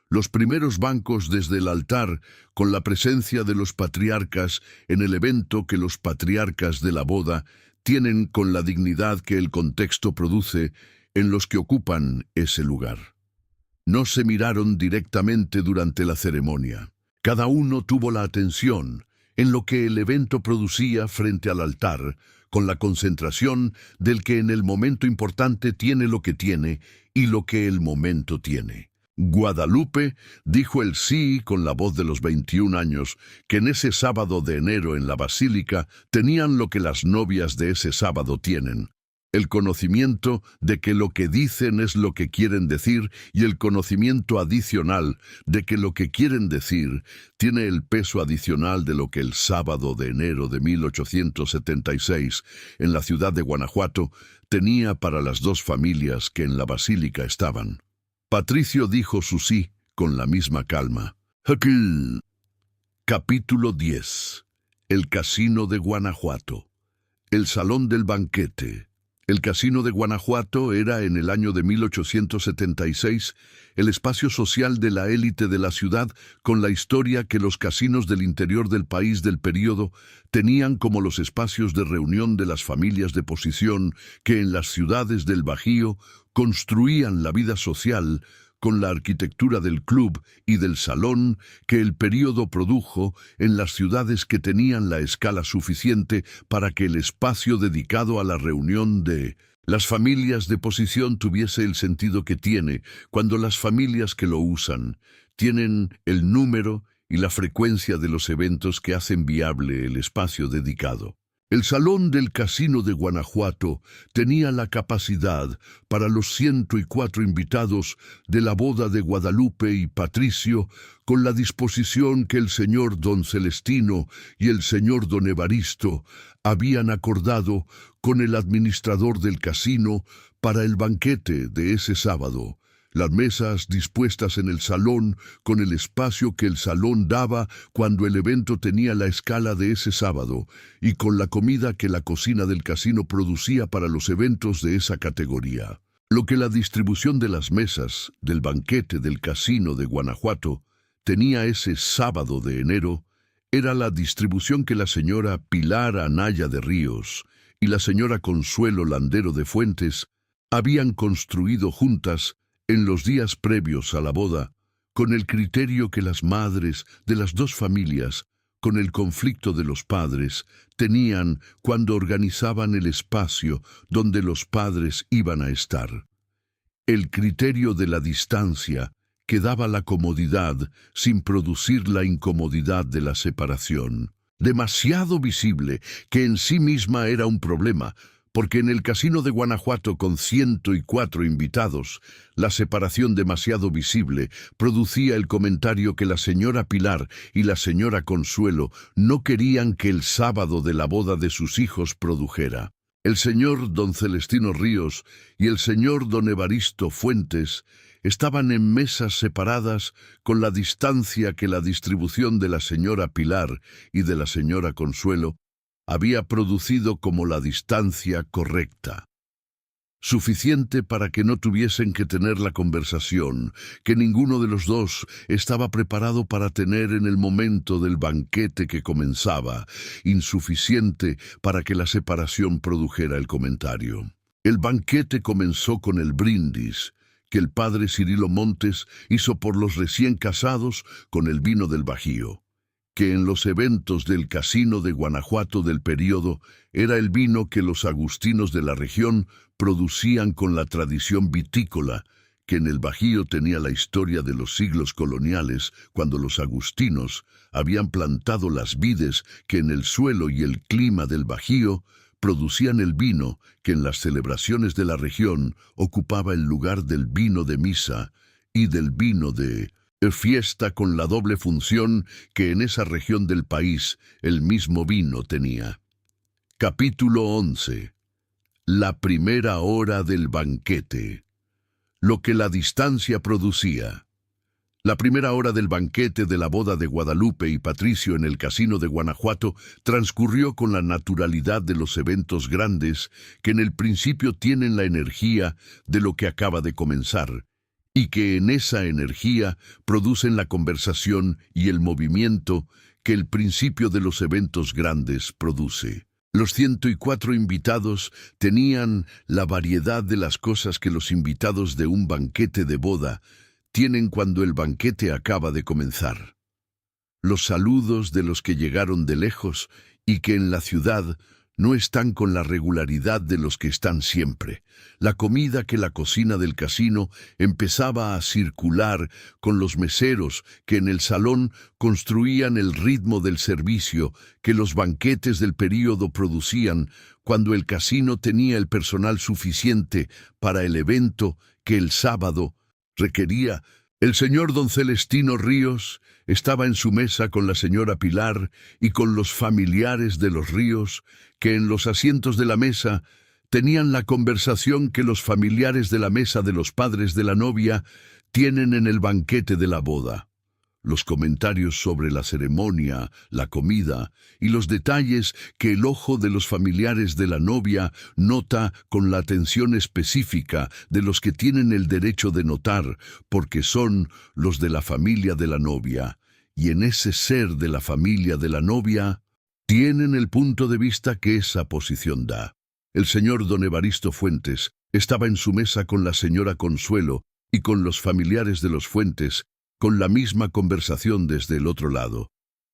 Los primeros bancos desde el altar, con la presencia de los patriarcas en el evento que los patriarcas de la boda tienen con la dignidad que el contexto produce en los que ocupan ese lugar. No se miraron directamente durante la ceremonia. Cada uno tuvo la atención en lo que el evento producía frente al altar, con la concentración del que en el momento importante tiene lo que tiene y lo que el momento tiene. Guadalupe dijo el sí con la voz de los 21 años, que en ese sábado de enero en la basílica tenían lo que las novias de ese sábado tienen: el conocimiento de que lo que dicen es lo que quieren decir y el conocimiento adicional de que lo que quieren decir tiene el peso adicional de lo que el sábado de enero de 1876 en la ciudad de Guanajuato tenía para las dos familias que en la basílica estaban. Patricio dijo su sí con la misma calma. Capítulo 10. El Casino de Guanajuato. El Salón del Banquete. El Casino de Guanajuato era en el año de 1876 el espacio social de la élite de la ciudad, con la historia que los casinos del interior del país del período tenían como los espacios de reunión de las familias de posición que en las ciudades del Bajío construían la vida social con la arquitectura del club y del salón que el período produjo en las ciudades que tenían la escala suficiente para que el espacio dedicado a la reunión de las familias de posición tuviese el sentido que tiene cuando las familias que lo usan tienen el número y la frecuencia de los eventos que hacen viable el espacio dedicado. El salón del Casino de Guanajuato tenía la capacidad para los 104 invitados de la boda de Guadalupe y Patricio, con la disposición que el señor don Celestino y el señor don Evaristo habían acordado con el administrador del casino para el banquete de ese sábado. Las mesas dispuestas en el salón con el espacio que el salón daba cuando el evento tenía la escala de ese sábado y con la comida que la cocina del casino producía para los eventos de esa categoría. Lo que la distribución de las mesas del banquete del Casino de Guanajuato tenía ese sábado de enero era la distribución que la señora Pilar Anaya de Ríos y la señora Consuelo Landero de Fuentes habían construido juntas en los días previos a la boda, con el criterio que las madres de las dos familias, con el conflicto de los padres, tenían cuando organizaban el espacio donde los padres iban a estar. El criterio de la distancia que daba la comodidad sin producir la incomodidad de la separación. demasiado visible, que en sí misma era un problema, porque en el casino de Guanajuato con 104 invitados, la separación demasiado visible producía el comentario que la señora Pilar y la señora Consuelo no querían que el sábado de la boda de sus hijos produjera. El señor don Celestino Ríos y el señor don Evaristo Fuentes estaban en mesas separadas con la distancia que la distribución de la señora Pilar y de la señora Consuelo había producido como la distancia correcta. Suficiente para que no tuviesen que tener la conversación que ninguno de los dos estaba preparado para tener en el momento del banquete que comenzaba, insuficiente para que la separación produjera el comentario. El banquete comenzó con el brindis que el padre Cirilo Montes hizo por los recién casados con el vino del Bajío, que en los eventos del casino de Guanajuato del período era el vino que los agustinos de la región producían con la tradición vitícola, que en el Bajío tenía la historia de los siglos coloniales, cuando los agustinos habían plantado las vides que en el suelo y el clima del Bajío producían el vino que en las celebraciones de la región ocupaba el lugar del vino de misa y del vino de fiesta, con la doble función que en esa región del país el mismo vino tenía. Capítulo 11. La primera hora del banquete. Lo que la distancia producía. La primera hora del banquete de la boda de Guadalupe y Patricio en el casino de Guanajuato transcurrió con la naturalidad de los eventos grandes que en el principio tienen la energía de lo que acaba de comenzar, y que en esa energía producen la conversación y el movimiento que el principio de los eventos grandes produce. Los 104 invitados tenían la variedad de las cosas que los invitados de un banquete de boda tienen cuando el banquete acaba de comenzar. Los saludos de los que llegaron de lejos y que en la ciudad no están con la regularidad de los que están siempre. La comida que la cocina del casino empezaba a circular con los meseros que en el salón construían el ritmo del servicio que los banquetes del período producían cuando el casino tenía el personal suficiente para el evento que el sábado requería. El señor don Celestino Ríos estaba en su mesa con la señora Pilar y con los familiares de los Ríos, que en los asientos de la mesa tenían la conversación que los familiares de la mesa de los padres de la novia tienen en el banquete de la boda. Los comentarios sobre la ceremonia, la comida y los detalles que el ojo de los familiares de la novia nota con la atención específica de los que tienen el derecho de notar, porque son los de la familia de la novia, y en ese ser de la familia de la novia tienen el punto de vista que esa posición da. El señor don Evaristo Fuentes estaba en su mesa con la señora Consuelo y con los familiares de los Fuentes, con la misma conversación desde el otro lado.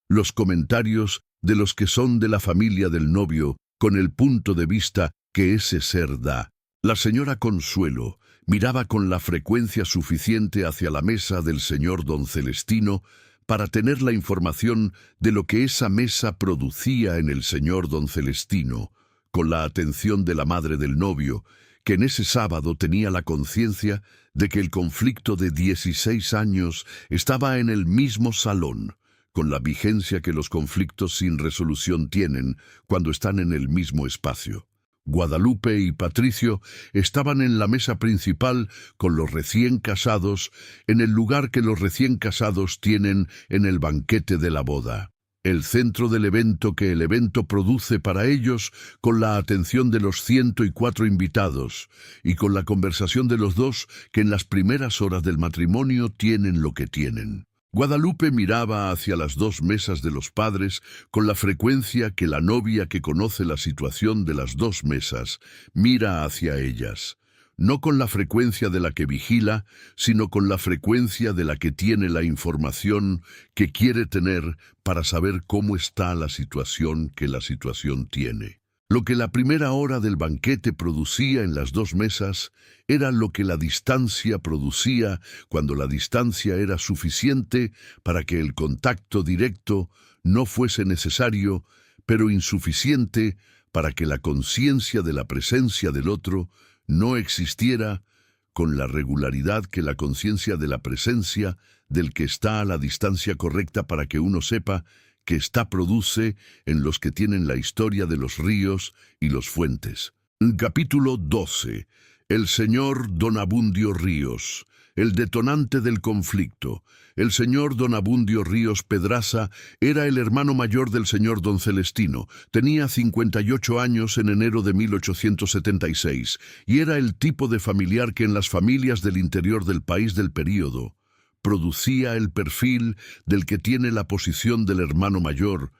Los comentarios de los que son de la familia del novio, con el punto de vista que ese ser da. La señora Consuelo miraba con la frecuencia suficiente hacia la mesa del señor don Celestino para tener la información de lo que esa mesa producía en el señor don Celestino, con la atención de la madre del novio, que en ese sábado tenía la conciencia de que el conflicto de 16 años estaba en el mismo salón, con la vigencia que los conflictos sin resolución tienen cuando están en el mismo espacio. Guadalupe y Patricio estaban en la mesa principal con los recién casados, en el lugar que los recién casados tienen en el banquete de la boda. El centro del evento que el evento produce para ellos, con la atención de los 104 invitados y con la conversación de los dos que en las primeras horas del matrimonio tienen lo que tienen. Guadalupe miraba hacia las dos mesas de los padres con la frecuencia que la novia que conoce la situación de las dos mesas mira hacia ellas. No con la frecuencia de la que vigila, sino con la frecuencia de la que tiene la información que quiere tener para saber cómo está la situación que la situación tiene. Lo que la primera hora del banquete producía en las dos mesas era lo que la distancia producía cuando la distancia era suficiente para que el contacto directo no fuese necesario, pero insuficiente para que la conciencia de la presencia del otro no existiera con la regularidad que la conciencia de la presencia del que está a la distancia correcta para que uno sepa que está produce en los que tienen la historia de los ríos y los fuentes. Capítulo 12. El señor Don Abundio Ríos. El detonante del conflicto. El señor Don Abundio Ríos Pedraza era el hermano mayor del señor Don Celestino. Tenía 58 años en enero de 1876 y era el tipo de familiar que en las familias del interior del país del período producía el perfil del que tiene la posición del hermano mayor,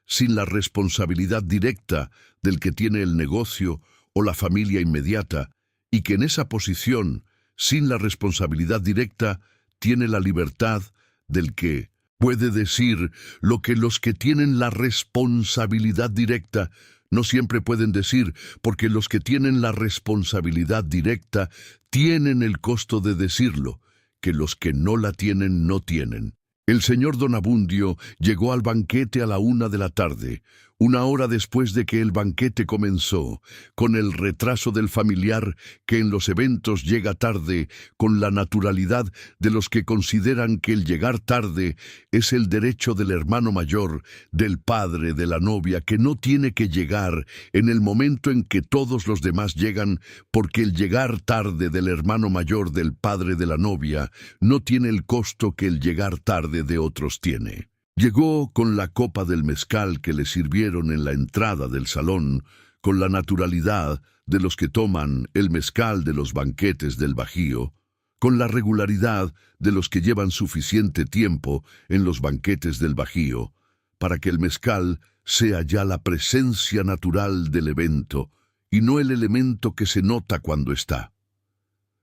sin la responsabilidad directa del que tiene el negocio o la familia inmediata, y que en esa posición, sin la responsabilidad directa, tiene la libertad del que puede decir lo que los que tienen la responsabilidad directa no siempre pueden decir, porque los que tienen la responsabilidad directa tienen el costo de decirlo, que los que no la tienen no tienen. El señor Don Abundio llegó al banquete a la 1 de la tarde, una hora después de que el banquete comenzó, con el retraso del familiar que en los eventos llega tarde, con la naturalidad de los que consideran que el llegar tarde es el derecho del hermano mayor, del padre de la novia, que no tiene que llegar en el momento en que todos los demás llegan, porque el llegar tarde del hermano mayor del padre de la novia no tiene el costo que el llegar tarde de otros tiene. Llegó con la copa del mezcal que le sirvieron en la entrada del salón, con la naturalidad de los que toman el mezcal de los banquetes del Bajío, con la regularidad de los que llevan suficiente tiempo en los banquetes del Bajío, para que el mezcal sea ya la presencia natural del evento y no el elemento que se nota cuando está.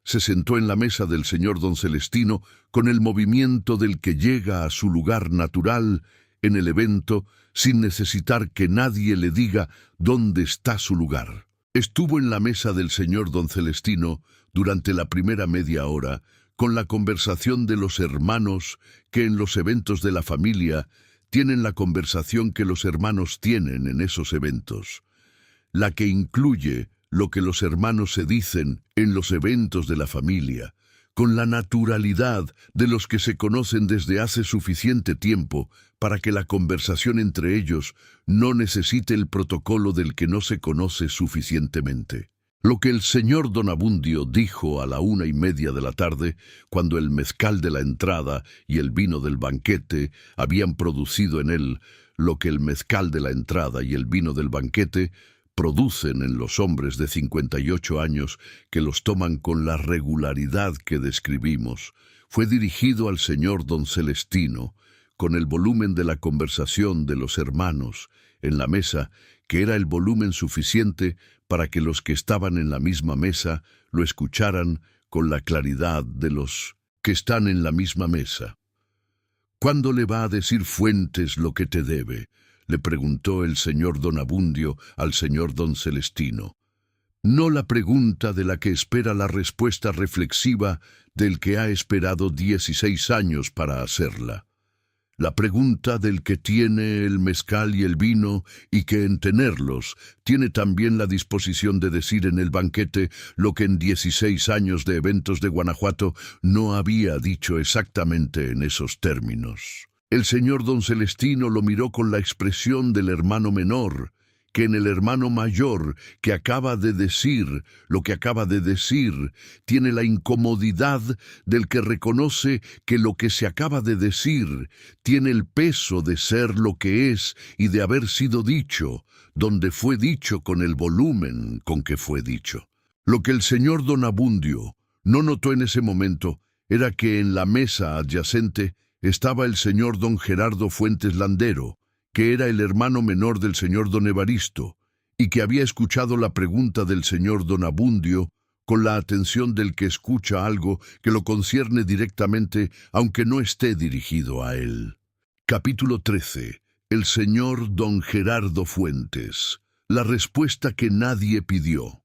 Se sentó en la mesa del señor Don Celestino con el movimiento del que llega a su lugar natural en el evento sin necesitar que nadie le diga dónde está su lugar. Estuvo en la mesa del señor Don Celestino durante la primera media hora con la conversación de los hermanos que en los eventos de la familia tienen la conversación que los hermanos tienen en esos eventos, la que incluye lo que los hermanos se dicen en los eventos de la familia, con la naturalidad de los que se conocen desde hace suficiente tiempo para que la conversación entre ellos no necesite el protocolo del que no se conoce suficientemente. Lo que el señor Don Abundio dijo a la 1:30 de la tarde, cuando el mezcal de la entrada y el vino del banquete habían producido en él lo que el mezcal de la entrada y el vino del banquete producen en los hombres de 58 años que los toman con la regularidad que describimos, fue dirigido al señor Don Celestino, con el volumen de la conversación de los hermanos en la mesa, que era el volumen suficiente para que los que estaban en la misma mesa lo escucharan con la claridad de los que están en la misma mesa. ¿Cuándo le va a decir Fuentes lo que te debe?, le preguntó el señor Don Abundio al señor Don Celestino. No la pregunta de la que espera la respuesta reflexiva del que ha esperado 16 años para hacerla. La pregunta del que tiene el mezcal y el vino y que en tenerlos tiene también la disposición de decir en el banquete lo que en 16 años de eventos de Guanajuato no había dicho exactamente en esos términos. El señor Don Celestino lo miró con la expresión del hermano menor, que en el hermano mayor que acaba de decir lo que acaba de decir tiene la incomodidad del que reconoce que lo que se acaba de decir tiene el peso de ser lo que es y de haber sido dicho, donde fue dicho con el volumen con que fue dicho. Lo que el señor Don Abundio no notó en ese momento era que en la mesa adyacente estaba el señor Don Gerardo Fuentes Landero, que era el hermano menor del señor Don Evaristo, y que había escuchado la pregunta del señor Don Abundio con la atención del que escucha algo que lo concierne directamente, aunque no esté dirigido a él. Capítulo 13. El señor Don Gerardo Fuentes. La respuesta que nadie pidió.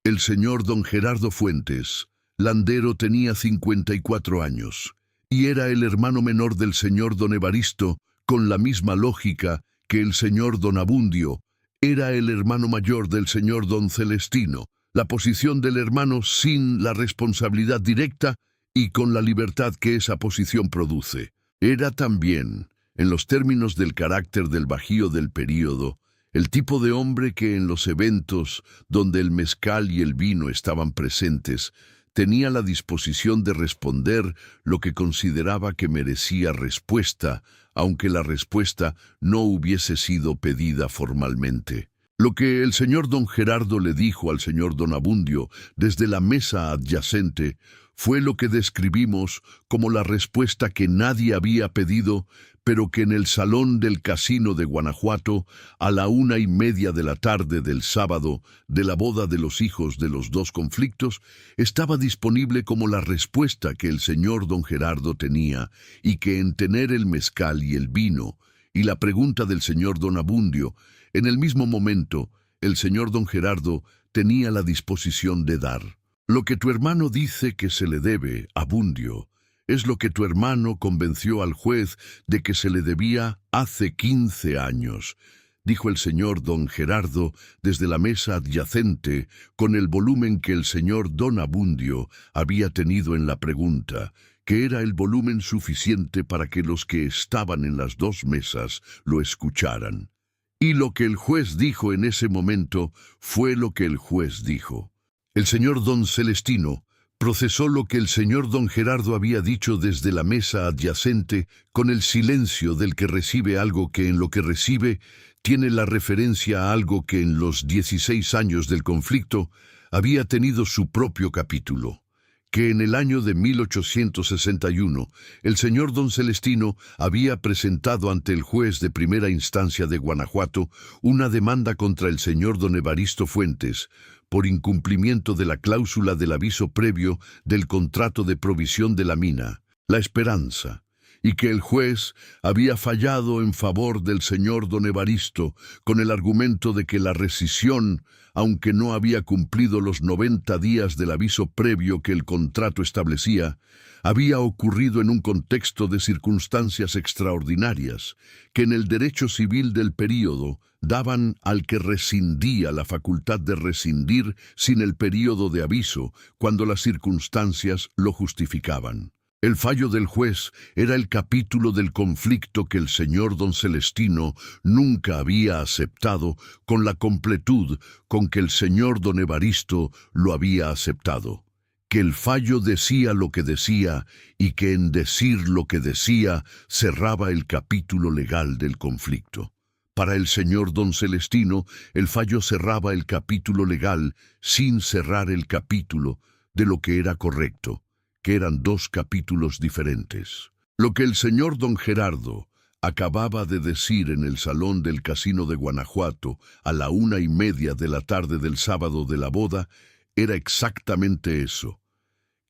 El señor Don Gerardo Fuentes Landero tenía 54 años, y era el hermano menor del señor Don Evaristo, con la misma lógica que el señor don Abundio era el hermano mayor del señor don Celestino, la posición del hermano sin la responsabilidad directa y con la libertad que esa posición produce. Era también, en los términos del carácter del bajío del período, el tipo de hombre que en los eventos donde el mezcal y el vino estaban presentes, tenía la disposición de responder lo que consideraba que merecía respuesta, aunque la respuesta no hubiese sido pedida formalmente. Lo que el señor don Gerardo le dijo al señor don Abundio desde la mesa adyacente fue lo que describimos como la respuesta que nadie había pedido, pero que en el salón del casino de Guanajuato, a la 1:30 de la tarde del sábado de la boda de los hijos de los dos conflictos, estaba disponible como la respuesta que el señor don Gerardo tenía, y que en tener el mezcal y el vino, y la pregunta del señor don Abundio, en el mismo momento, el señor don Gerardo tenía la disposición de dar. Lo que tu hermano dice que se le debe, Abundio, es lo que tu hermano convenció al juez de que se le debía hace 15 años, dijo el señor don Gerardo desde la mesa adyacente con el volumen que el señor don Abundio había tenido en la pregunta, que era el volumen suficiente para que los que estaban en las dos mesas lo escucharan. Y lo que el juez dijo en ese momento fue lo que el juez dijo. El señor don Celestino procesó lo que el señor don Gerardo había dicho desde la mesa adyacente con el silencio del que recibe algo que en lo que recibe tiene la referencia a algo que en los 16 años del conflicto había tenido su propio capítulo, que en el año de 1861 el señor don Celestino había presentado ante el juez de primera instancia de Guanajuato una demanda contra el señor don Evaristo Fuentes por incumplimiento de la cláusula del aviso previo del contrato de provisión de la mina, La Esperanza, y que el juez había fallado en favor del señor don Evaristo con el argumento de que la rescisión, aunque no había cumplido los 90 días del aviso previo que el contrato establecía, había ocurrido en un contexto de circunstancias extraordinarias, que en el derecho civil del período daban al que rescindía la facultad de rescindir sin el período de aviso cuando las circunstancias lo justificaban. El fallo del juez era el capítulo del conflicto que el señor don Celestino nunca había aceptado con la completud con que el señor don Evaristo lo había aceptado. Que el fallo decía lo que decía y que en decir lo que decía cerraba el capítulo legal del conflicto. Para el señor don Celestino, el fallo cerraba el capítulo legal sin cerrar el capítulo de lo que era correcto, que eran dos capítulos diferentes. Lo que el señor don Gerardo acababa de decir en el salón del casino de Guanajuato a la 1:30 de la tarde del sábado de la boda era exactamente eso,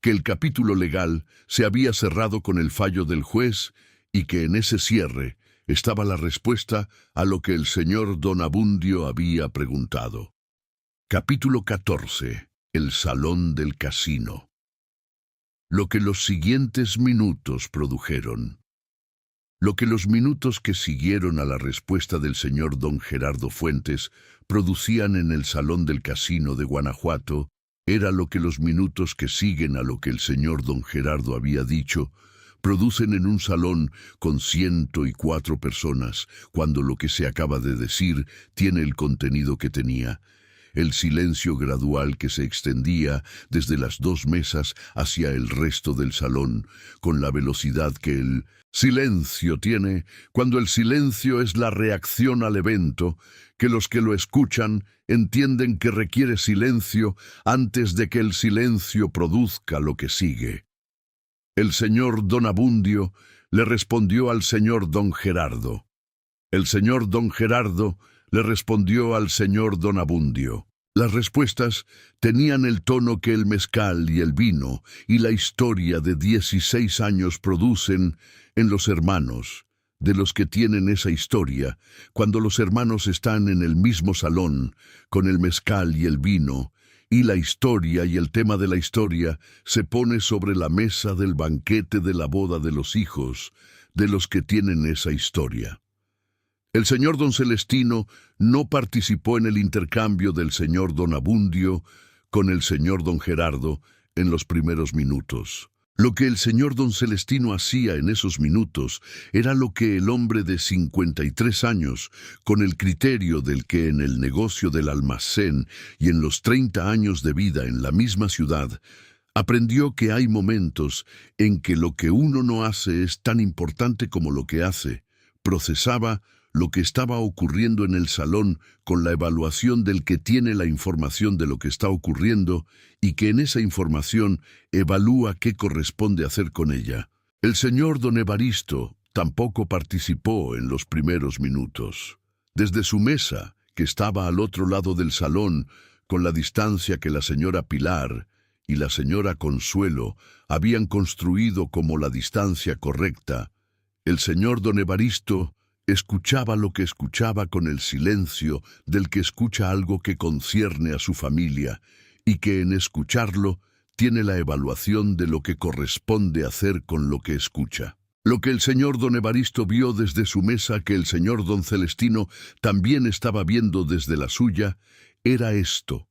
que el capítulo legal se había cerrado con el fallo del juez y que en ese cierre estaba la respuesta a lo que el señor don Abundio había preguntado. Capítulo 14. El salón del casino. Lo que los siguientes minutos produjeron. Lo que los minutos que siguieron a la respuesta del señor don Gerardo Fuentes producían en el salón del casino de Guanajuato era lo que los minutos que siguen a lo que el señor don Gerardo había dicho producen en un salón con 104 personas, cuando lo que se acaba de decir tiene el contenido que tenía. El silencio gradual que se extendía desde las dos mesas hacia el resto del salón, con la velocidad que el silencio tiene, cuando el silencio es la reacción al evento, que los que lo escuchan entienden que requiere silencio antes de que el silencio produzca lo que sigue. El señor don Abundio le respondió al señor don Gerardo. El señor don Gerardo le respondió al señor don Abundio. Las respuestas tenían el tono que el mezcal y el vino y la historia de 16 años producen en los hermanos, de los que tienen esa historia, cuando los hermanos están en el mismo salón, con el mezcal y el vino, y la historia y el tema de la historia se pone sobre la mesa del banquete de la boda de los hijos, de los que tienen esa historia. El señor don Celestino no participó en el intercambio del señor don Abundio con el señor don Gerardo en los primeros minutos. Lo que el señor don Celestino hacía en esos minutos era lo que el hombre de 53 años, con el criterio del que en el negocio del almacén y en los 30 años de vida en la misma ciudad, aprendió que hay momentos en que lo que uno no hace es tan importante como lo que hace. Procesaba lo que estaba ocurriendo en el salón con la evaluación del que tiene la información de lo que está ocurriendo y que en esa información evalúa qué corresponde hacer con ella. El señor don Evaristo tampoco participó en los primeros minutos. Desde su mesa, que estaba al otro lado del salón, con la distancia que la señora Pilar y la señora Consuelo habían construido como la distancia correcta, el señor don Evaristo escuchaba lo que escuchaba con el silencio del que escucha algo que concierne a su familia y que en escucharlo tiene la evaluación de lo que corresponde hacer con lo que escucha. Lo que el señor don Evaristo vio desde su mesa que el señor don Celestino también estaba viendo desde la suya era esto: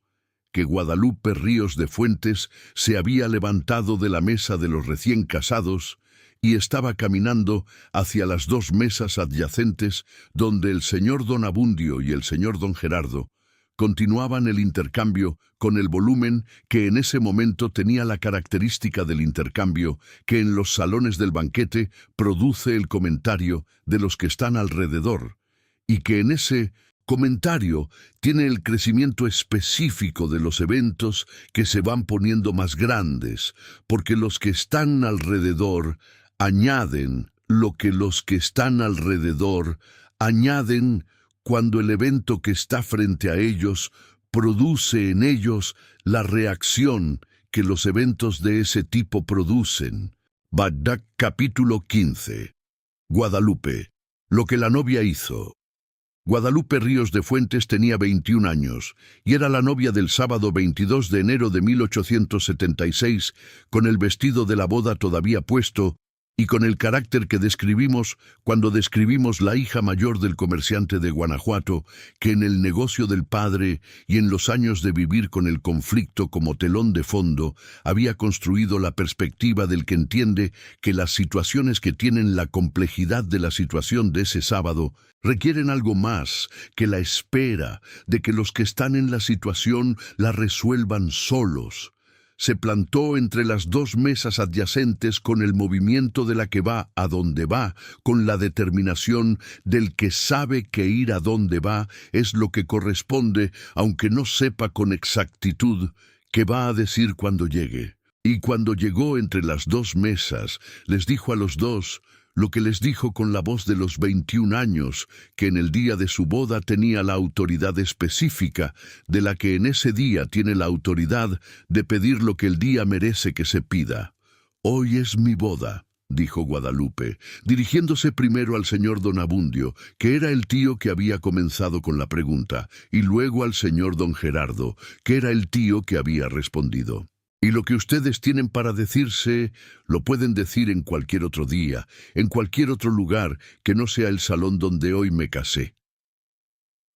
que Guadalupe Ríos de Fuentes se había levantado de la mesa de los recién casados y estaba caminando hacia las dos mesas adyacentes donde el señor don Abundio y el señor don Gerardo continuaban el intercambio con el volumen que en ese momento tenía la característica del intercambio que en los salones del banquete produce el comentario de los que están alrededor, y que en ese comentario tiene el crecimiento específico de los eventos que se van poniendo más grandes, porque los que están alrededor añaden lo que los que están alrededor añaden cuando el evento que está frente a ellos produce en ellos la reacción que los eventos de ese tipo producen. Bagdad, capítulo 15. Guadalupe. Lo que la novia hizo. Guadalupe Ríos de Fuentes tenía 21 años y era la novia del sábado 22 de enero de 1876, con el vestido de la boda todavía puesto y con el carácter que describimos cuando describimos la hija mayor del comerciante de Guanajuato, que en el negocio del padre y en los años de vivir con el conflicto como telón de fondo, había construido la perspectiva del que entiende que las situaciones que tienen la complejidad de la situación de ese sábado requieren algo más que la espera de que los que están en la situación la resuelvan solos. Se plantó entre las dos mesas adyacentes con el movimiento de la que va a donde va, con la determinación del que sabe que ir a donde va es lo que corresponde, aunque no sepa con exactitud qué va a decir cuando llegue. Y cuando llegó entre las dos mesas, les dijo a los dos lo que les dijo con la voz de los 21 años, que en el día de su boda tenía la autoridad específica, de la que en ese día tiene la autoridad de pedir lo que el día merece que se pida. «Hoy es mi boda», dijo Guadalupe, dirigiéndose primero al señor don Abundio, que era el tío que había comenzado con la pregunta, y luego al señor don Gerardo, que era el tío que había respondido. Y lo que ustedes tienen para decirse, lo pueden decir en cualquier otro día, en cualquier otro lugar que no sea el salón donde hoy me casé.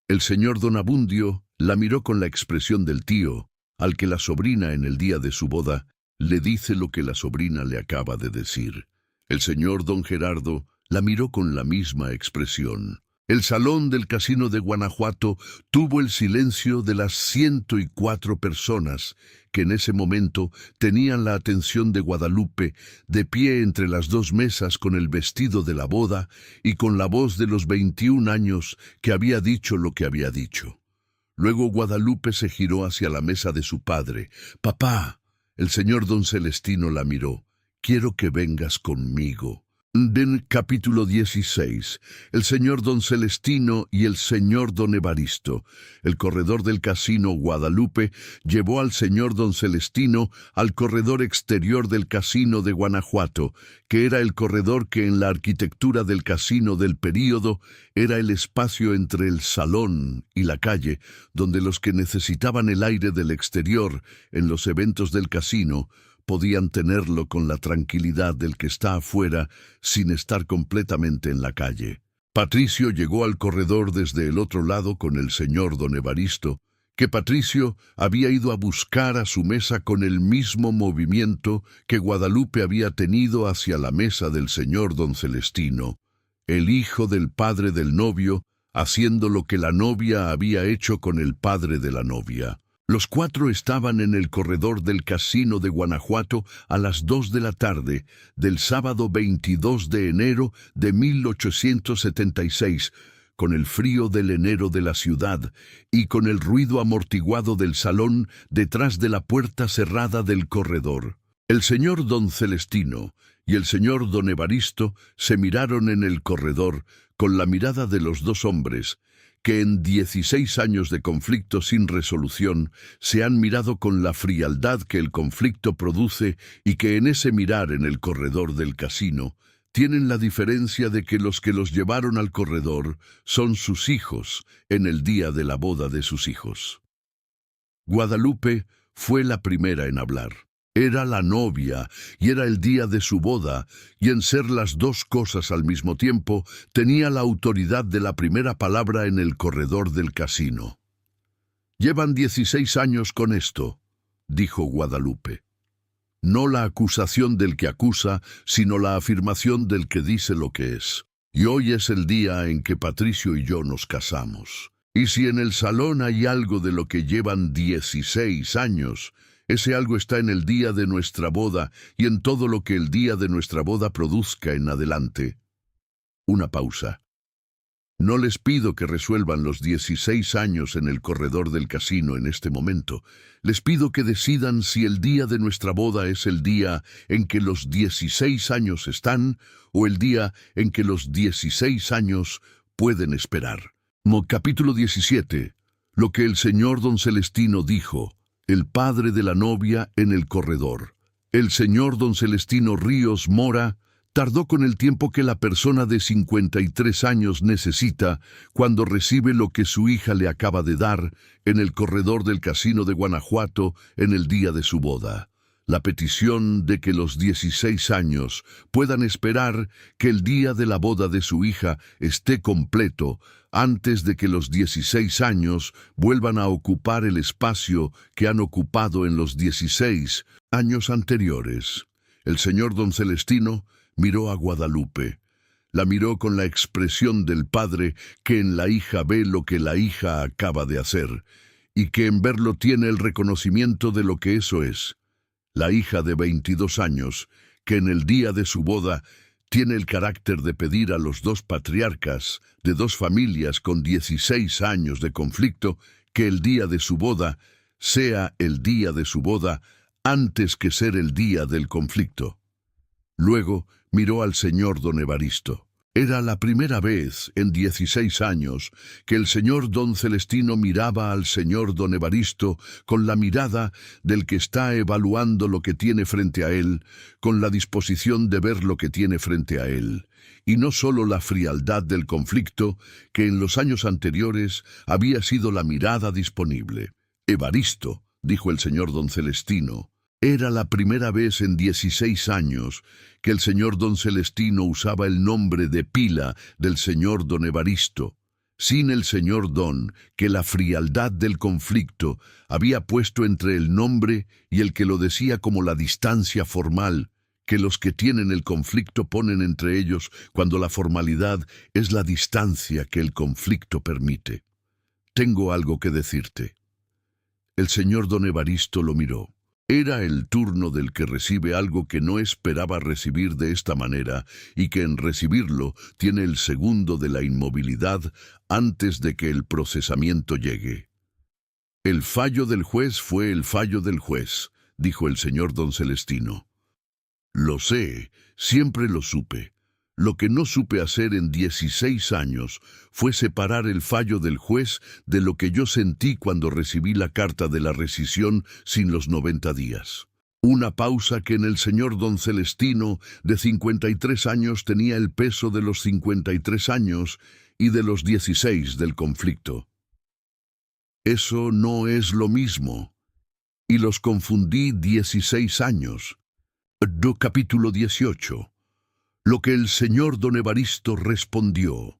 El señor don Abundio la miró con la expresión del tío, al que la sobrina en el día de su boda le dice lo que la sobrina le acaba de decir. El señor don Gerardo la miró con la misma expresión. El salón del casino de Guanajuato tuvo el silencio de las 104 personas que en ese momento tenían la atención de Guadalupe, de pie entre las dos mesas con el vestido de la boda y con la voz de los 21 años que había dicho lo que había dicho. Luego Guadalupe se giró hacia la mesa de su padre. «Papá», el señor don Celestino la miró, «quiero que vengas conmigo». Den capítulo 16. El señor don Celestino y el señor don Evaristo. El corredor del casino Guadalupe llevó al señor don Celestino al corredor exterior del casino de Guanajuato, que era el corredor que en la arquitectura del casino del período era el espacio entre el salón y la calle, donde los que necesitaban el aire del exterior en los eventos del casino podían tenerlo con la tranquilidad del que está afuera sin estar completamente en la calle. Patricio llegó al corredor desde el otro lado con el señor don Evaristo, que Patricio había ido a buscar a su mesa con el mismo movimiento que Guadalupe había tenido hacia la mesa del señor don Celestino, el hijo del padre del novio, haciendo lo que la novia había hecho con el padre de la novia. Los cuatro estaban en el corredor del Casino de Guanajuato a las 2 de la tarde del sábado 22 de enero de 1876, con el frío del enero de la ciudad y con el ruido amortiguado del salón detrás de la puerta cerrada del corredor. El señor don Celestino y el señor don Evaristo se miraron en el corredor con la mirada de los dos hombres, que en 16 años de conflicto sin resolución se han mirado con la frialdad que el conflicto produce y que en ese mirar en el corredor del casino tienen la diferencia de que los llevaron al corredor son sus hijos en el día de la boda de sus hijos. Guadalupe fue la primera en hablar. Era la novia y era el día de su boda, y en ser las dos cosas al mismo tiempo, tenía la autoridad de la primera palabra en el corredor del casino. «Llevan 16 años con esto», dijo Guadalupe. «No la acusación del que acusa, sino la afirmación del que dice lo que es. Y hoy es el día en que Patricio y yo nos casamos. Y si en el salón hay algo de lo que llevan 16 años, ese algo está en el día de nuestra boda y en todo lo que el día de nuestra boda produzca en adelante». Una pausa. No les pido que resuelvan los 16 años en el corredor del casino en este momento. Les pido que decidan si el día de nuestra boda es el día en que los 16 años están o el día en que los 16 años pueden esperar. Capítulo 17. Lo que el señor don Celestino dijo. El padre de la novia en el corredor. El señor don Celestino Ríos Mora tardó con el tiempo que la persona de 53 años necesita cuando recibe lo que su hija le acaba de dar en el corredor del Casino de Guanajuato en el día de su boda. La petición de que los 16 años puedan esperar que el día de la boda de su hija esté completo antes de que los 16 años vuelvan a ocupar el espacio que han ocupado en los 16 años anteriores. El señor don Celestino miró a Guadalupe. La miró con la expresión del padre que en la hija ve lo que la hija acaba de hacer, y que en verlo tiene el reconocimiento de lo que eso es. La hija de 22 años, que en el día de su boda tiene el carácter de pedir a los dos patriarcas de dos familias con 16 años de conflicto que el día de su boda sea el día de su boda antes que ser el día del conflicto. Luego miró al señor don Evaristo. Era la primera vez en 16 años que el señor don Celestino miraba al señor don Evaristo con la mirada del que está evaluando lo que tiene frente a él, con la disposición de ver lo que tiene frente a él, y no solo la frialdad del conflicto que en los años anteriores había sido la mirada disponible. «Evaristo», dijo el señor don Celestino. Era la primera vez en 16 años que el señor don Celestino usaba el nombre de pila del señor don Evaristo, sin el señor don que la frialdad del conflicto había puesto entre el nombre y el que lo decía como la distancia formal que los que tienen el conflicto ponen entre ellos cuando la formalidad es la distancia que el conflicto permite. «Tengo algo que decirte». El señor don Evaristo lo miró. Era el turno del que recibe algo que no esperaba recibir de esta manera y que en recibirlo tiene el segundo de la inmovilidad antes de que el procesamiento llegue. «El fallo del juez fue el fallo del juez», dijo el señor don Celestino. «Lo sé, siempre lo supe. Lo que no supe hacer en 16 años fue separar el fallo del juez de lo que yo sentí cuando recibí la carta de la rescisión sin los 90 días. Una pausa que en el señor don Celestino, de 53 años, tenía el peso de los 53 años y de los 16 del conflicto. Eso no es lo mismo. y los confundí 16 años. Capítulo 18. Lo que el señor don Evaristo respondió.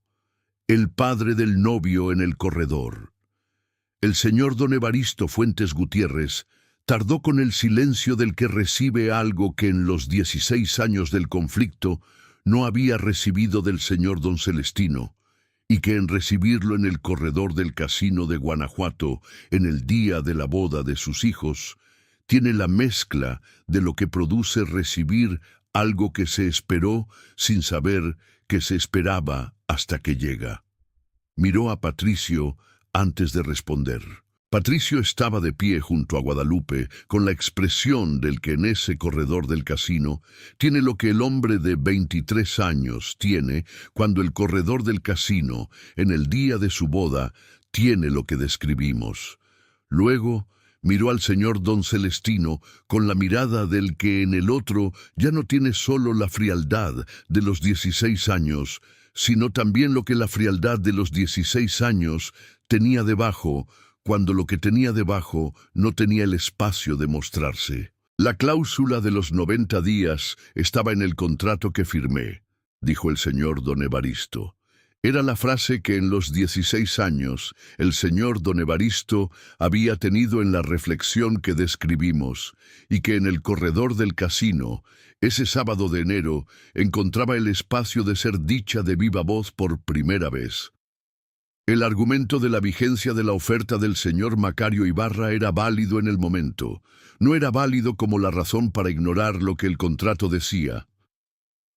El padre del novio en el corredor. El señor don Evaristo Fuentes Gutiérrez tardó con el silencio del que recibe algo que en los 16 años del conflicto no había recibido del señor don Celestino, y que en recibirlo en el corredor del casino de Guanajuato en el día de la boda de sus hijos, tiene la mezcla de lo que produce recibir algo que se esperó sin saber que se esperaba hasta que llega. Miró a Patricio antes de responder. Patricio estaba de pie junto a Guadalupe, con la expresión del que en ese corredor del casino tiene lo que el hombre de 23 años tiene cuando el corredor del casino, en el día de su boda, tiene lo que describimos. Luego miró al señor don Celestino con la mirada del que en el otro ya no tiene solo la frialdad de los 16 años, sino también lo que la frialdad de los 16 años tenía debajo, cuando lo que tenía debajo no tenía el espacio de mostrarse. La cláusula de los 90 días estaba en el contrato que firmé, dijo el señor don Evaristo. Era la frase que en los 16 años el señor don Evaristo había tenido en la reflexión que describimos, y que en el corredor del casino, ese sábado de enero, encontraba el espacio de ser dicha de viva voz por primera vez. El argumento de la vigencia de la oferta del señor Macario Ibarra era válido en el momento. No era válido como la razón para ignorar lo que el contrato decía.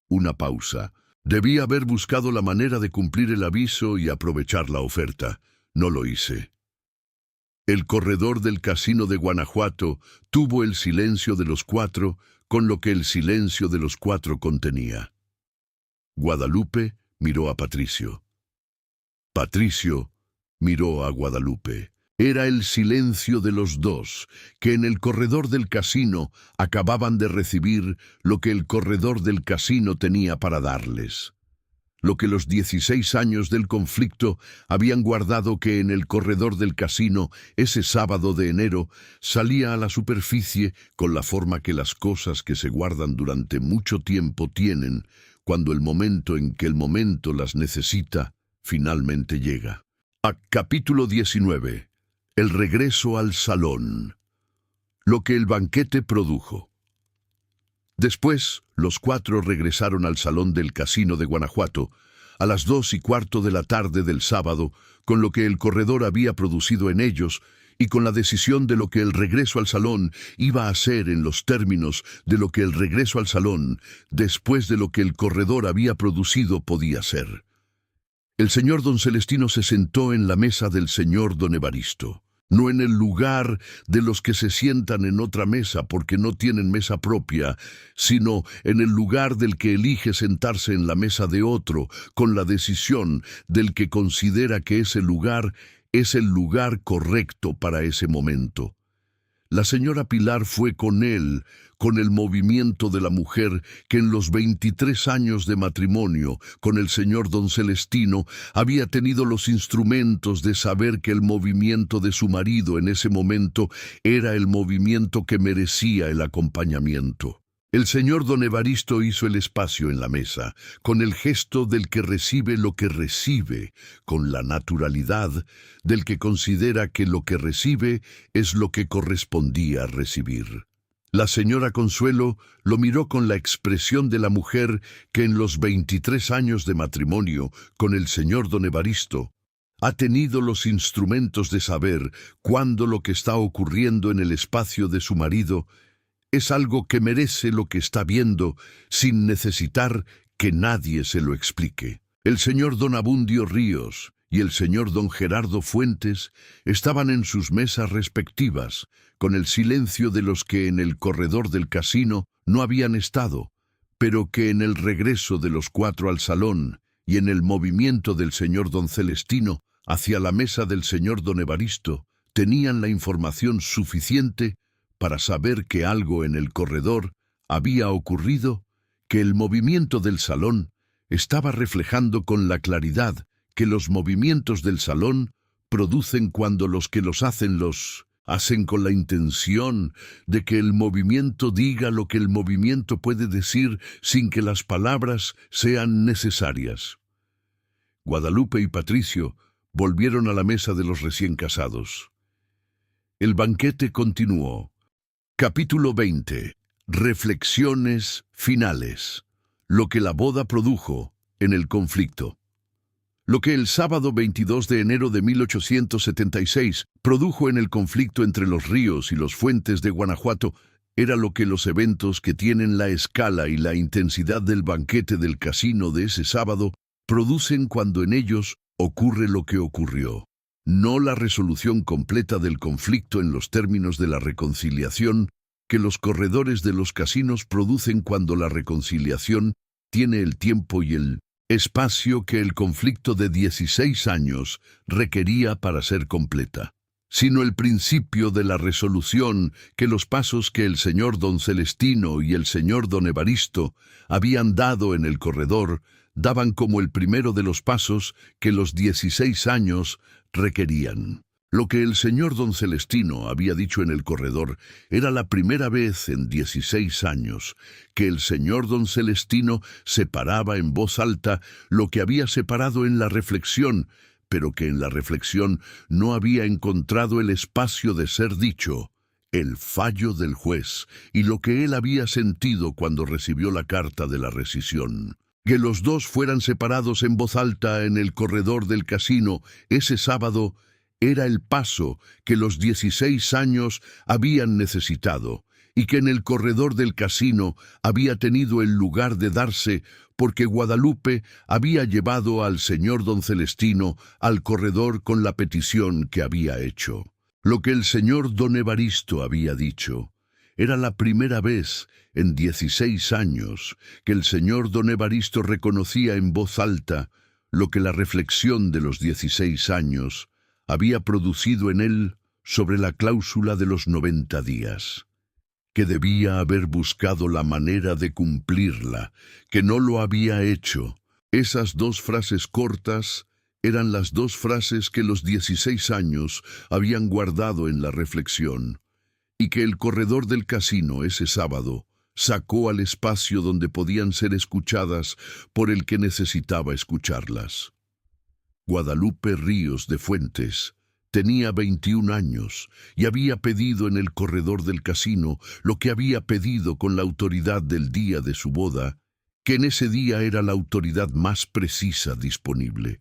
Una pausa. Debía haber buscado la manera de cumplir el aviso y aprovechar la oferta. No lo hice. El corredor del casino de Guanajuato tuvo el silencio de los cuatro, con lo que el silencio de los cuatro contenía. Guadalupe miró a Patricio. Patricio miró a Guadalupe. Era el silencio de los dos, que en el corredor del casino acababan de recibir lo que el corredor del casino tenía para darles. Lo que los 16 años del conflicto habían guardado que en el corredor del casino, ese sábado de enero, salía a la superficie con la forma que las cosas que se guardan durante mucho tiempo tienen, cuando el momento en que el momento las necesita, finalmente llega. Capítulo 19. El regreso al salón. Lo que el banquete produjo. Después, los cuatro regresaron al salón del casino de Guanajuato a las 2:15 de la tarde del sábado, con lo que el corredor había producido en ellos y con la decisión de lo que el regreso al salón iba a ser en los términos de lo que el regreso al salón, después de lo que el corredor había producido, podía ser. El señor don Celestino se sentó en la mesa del señor don Evaristo, no en el lugar de los que se sientan en otra mesa porque no tienen mesa propia, sino en el lugar del que elige sentarse en la mesa de otro, con la decisión del que considera que ese lugar es el lugar correcto para ese momento. La señora Pilar fue con él, con el movimiento de la mujer que en los 23 años de matrimonio con el señor don Celestino había tenido los instrumentos de saber que el movimiento de su marido en ese momento era el movimiento que merecía el acompañamiento. El señor don Evaristo hizo el espacio en la mesa, con el gesto del que recibe lo que recibe, con la naturalidad del que considera que lo que recibe es lo que correspondía recibir. La señora Consuelo lo miró con la expresión de la mujer que en los 23 años de matrimonio con el señor don Evaristo ha tenido los instrumentos de saber cuándo lo que está ocurriendo en el espacio de su marido es algo que merece lo que está viendo sin necesitar que nadie se lo explique. El señor don Abundio Ríos y el señor don Gerardo Fuentes estaban en sus mesas respectivas, con el silencio de los que en el corredor del casino no habían estado, pero que en el regreso de los cuatro al salón y en el movimiento del señor don Celestino hacia la mesa del señor don Evaristo tenían la información suficiente para saber que algo en el corredor había ocurrido, que el movimiento del salón estaba reflejando con la claridad que los movimientos del salón producen cuando los que los hacen los Hacen con la intención de que el movimiento diga lo que el movimiento puede decir sin que las palabras sean necesarias. Guadalupe y Patricio volvieron a la mesa de los recién casados. El banquete continuó. Capítulo 20. Reflexiones finales. Lo que la boda produjo en el conflicto. Lo que el sábado 22 de enero de 1876 produjo en el conflicto entre los Ríos y los Fuentes de Guanajuato era lo que los eventos que tienen la escala y la intensidad del banquete del casino de ese sábado producen cuando en ellos ocurre lo que ocurrió. No la resolución completa del conflicto en los términos de la reconciliación que los corredores de los casinos producen cuando la reconciliación tiene el tiempo y el espacio que el conflicto de 16 años requería para ser completa, sino el principio de la resolución que los pasos que el señor don Celestino y el señor don Evaristo habían dado en el corredor daban como el primero de los pasos que los 16 años requerían. Lo que el señor don Celestino había dicho en el corredor era la primera vez en 16 años que el señor don Celestino separaba en voz alta lo que había separado en la reflexión, pero que en la reflexión no había encontrado el espacio de ser dicho, el fallo del juez y lo que él había sentido cuando recibió la carta de la rescisión. Que los dos fueran separados en voz alta en el corredor del casino ese sábado era el paso que los 16 años habían necesitado y que en el corredor del casino había tenido el lugar de darse porque Guadalupe había llevado al señor don Celestino al corredor con la petición que había hecho. Lo que el señor don Evaristo había dicho era la primera vez en 16 años que el señor don Evaristo reconocía en voz alta lo que la reflexión de los 16 años había producido en él sobre la cláusula de los 90 días, que debía haber buscado la manera de cumplirla, que no lo había hecho. Esas dos frases cortas eran las dos frases que los 16 años habían guardado en la reflexión, y que el corredor del casino ese sábado sacó al espacio donde podían ser escuchadas por el que necesitaba escucharlas. Guadalupe Ríos de Fuentes tenía 21 años y había pedido en el corredor del casino lo que había pedido con la autoridad del día de su boda, que en ese día era la autoridad más precisa disponible.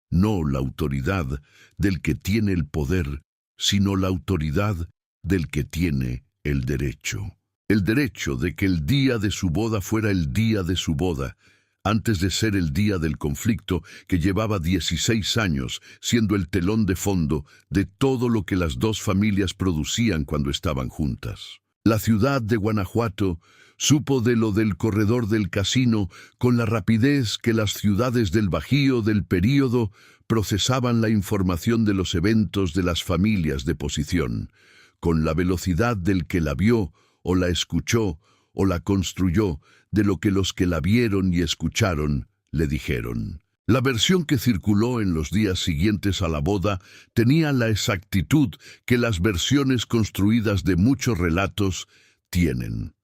No la autoridad del que tiene el poder, sino la autoridad del que tiene el derecho. El derecho de que el día de su boda fuera el día de su boda, antes de ser el día del conflicto que llevaba 16 años siendo el telón de fondo de todo lo que las dos familias producían cuando estaban juntas. La ciudad de Guanajuato supo de lo del corredor del casino con la rapidez que las ciudades del Bajío del período procesaban la información de los eventos de las familias de posición, con la velocidad del que la vio o la escuchó o la construyó, de lo que los que la vieron y escucharon le dijeron. La versión que circuló en los días siguientes a la boda tenía la exactitud que las versiones construidas de muchos relatos tienen,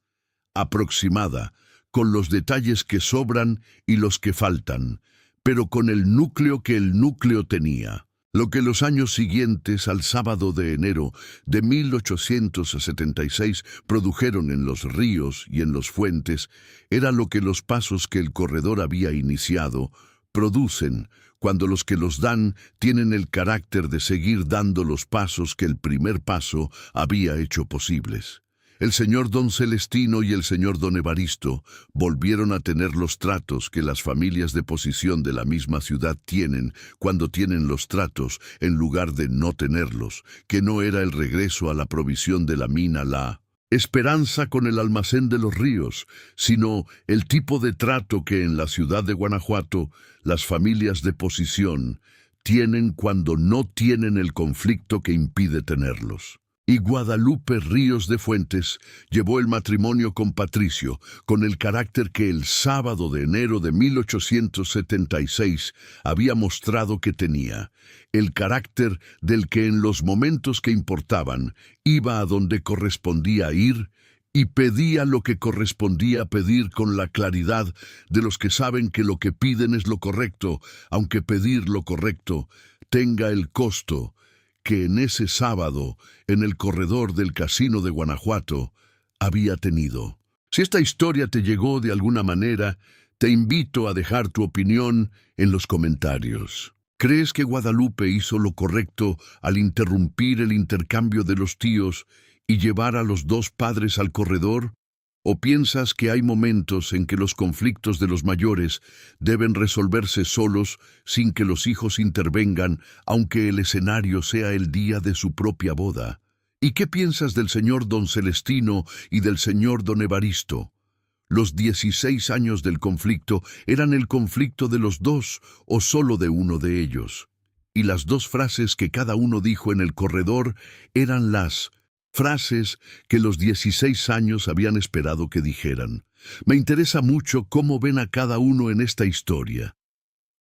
aproximada, con los detalles que sobran y los que faltan, pero con el núcleo que el núcleo tenía. Lo que los años siguientes al sábado de enero de 1876 produjeron en los Ríos y en los Fuentes era lo que los pasos que el corredor había iniciado producen cuando los que los dan tienen el carácter de seguir dando los pasos que el primer paso había hecho posibles. El señor don Celestino y el señor don Evaristo volvieron a tener los tratos que las familias de posición de la misma ciudad tienen cuando tienen los tratos en lugar de no tenerlos, que no era el regreso a la provisión de la mina La Esperanza con el almacén de los Ríos, sino el tipo de trato que en la ciudad de Guanajuato las familias de posición tienen cuando no tienen el conflicto que impide tenerlos. Y Guadalupe Ríos de Fuentes llevó el matrimonio con Patricio, con el carácter que el sábado de enero de 1876 había mostrado que tenía, el carácter del que en los momentos que importaban iba a donde correspondía ir y pedía lo que correspondía pedir con la claridad de los que saben que lo que piden es lo correcto, aunque pedir lo correcto tenga el costo que en ese sábado, en el corredor del Casino de Guanajuato, había tenido. Si esta historia te llegó de alguna manera, te invito a dejar tu opinión en los comentarios. ¿Crees que Guadalupe hizo lo correcto al interrumpir el intercambio de los tíos y llevar a los dos padres al corredor? ¿O piensas que hay momentos en que los conflictos de los mayores deben resolverse solos sin que los hijos intervengan, aunque el escenario sea el día de su propia boda? ¿Y qué piensas del señor don Celestino y del señor don Evaristo? ¿Los 16 años del conflicto eran el conflicto de los dos o solo de uno de ellos? Y las dos frases que cada uno dijo en el corredor eran las frases que los 16 años habían esperado que dijeran. Me interesa mucho cómo ven a cada uno en esta historia.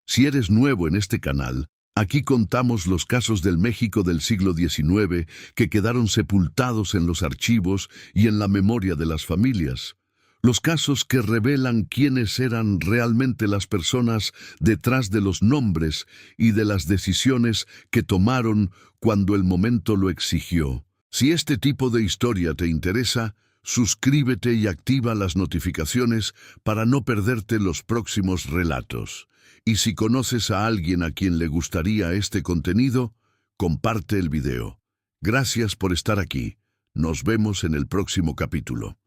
Si eres nuevo en este canal, aquí contamos los casos del México del siglo XIX que quedaron sepultados en los archivos y en la memoria de las familias. Los casos que revelan quiénes eran realmente las personas detrás de los nombres y de las decisiones que tomaron cuando el momento lo exigió. Si este tipo de historia te interesa, suscríbete y activa las notificaciones para no perderte los próximos relatos. Y si conoces a alguien a quien le gustaría este contenido, comparte el video. Gracias por estar aquí. Nos vemos en el próximo capítulo.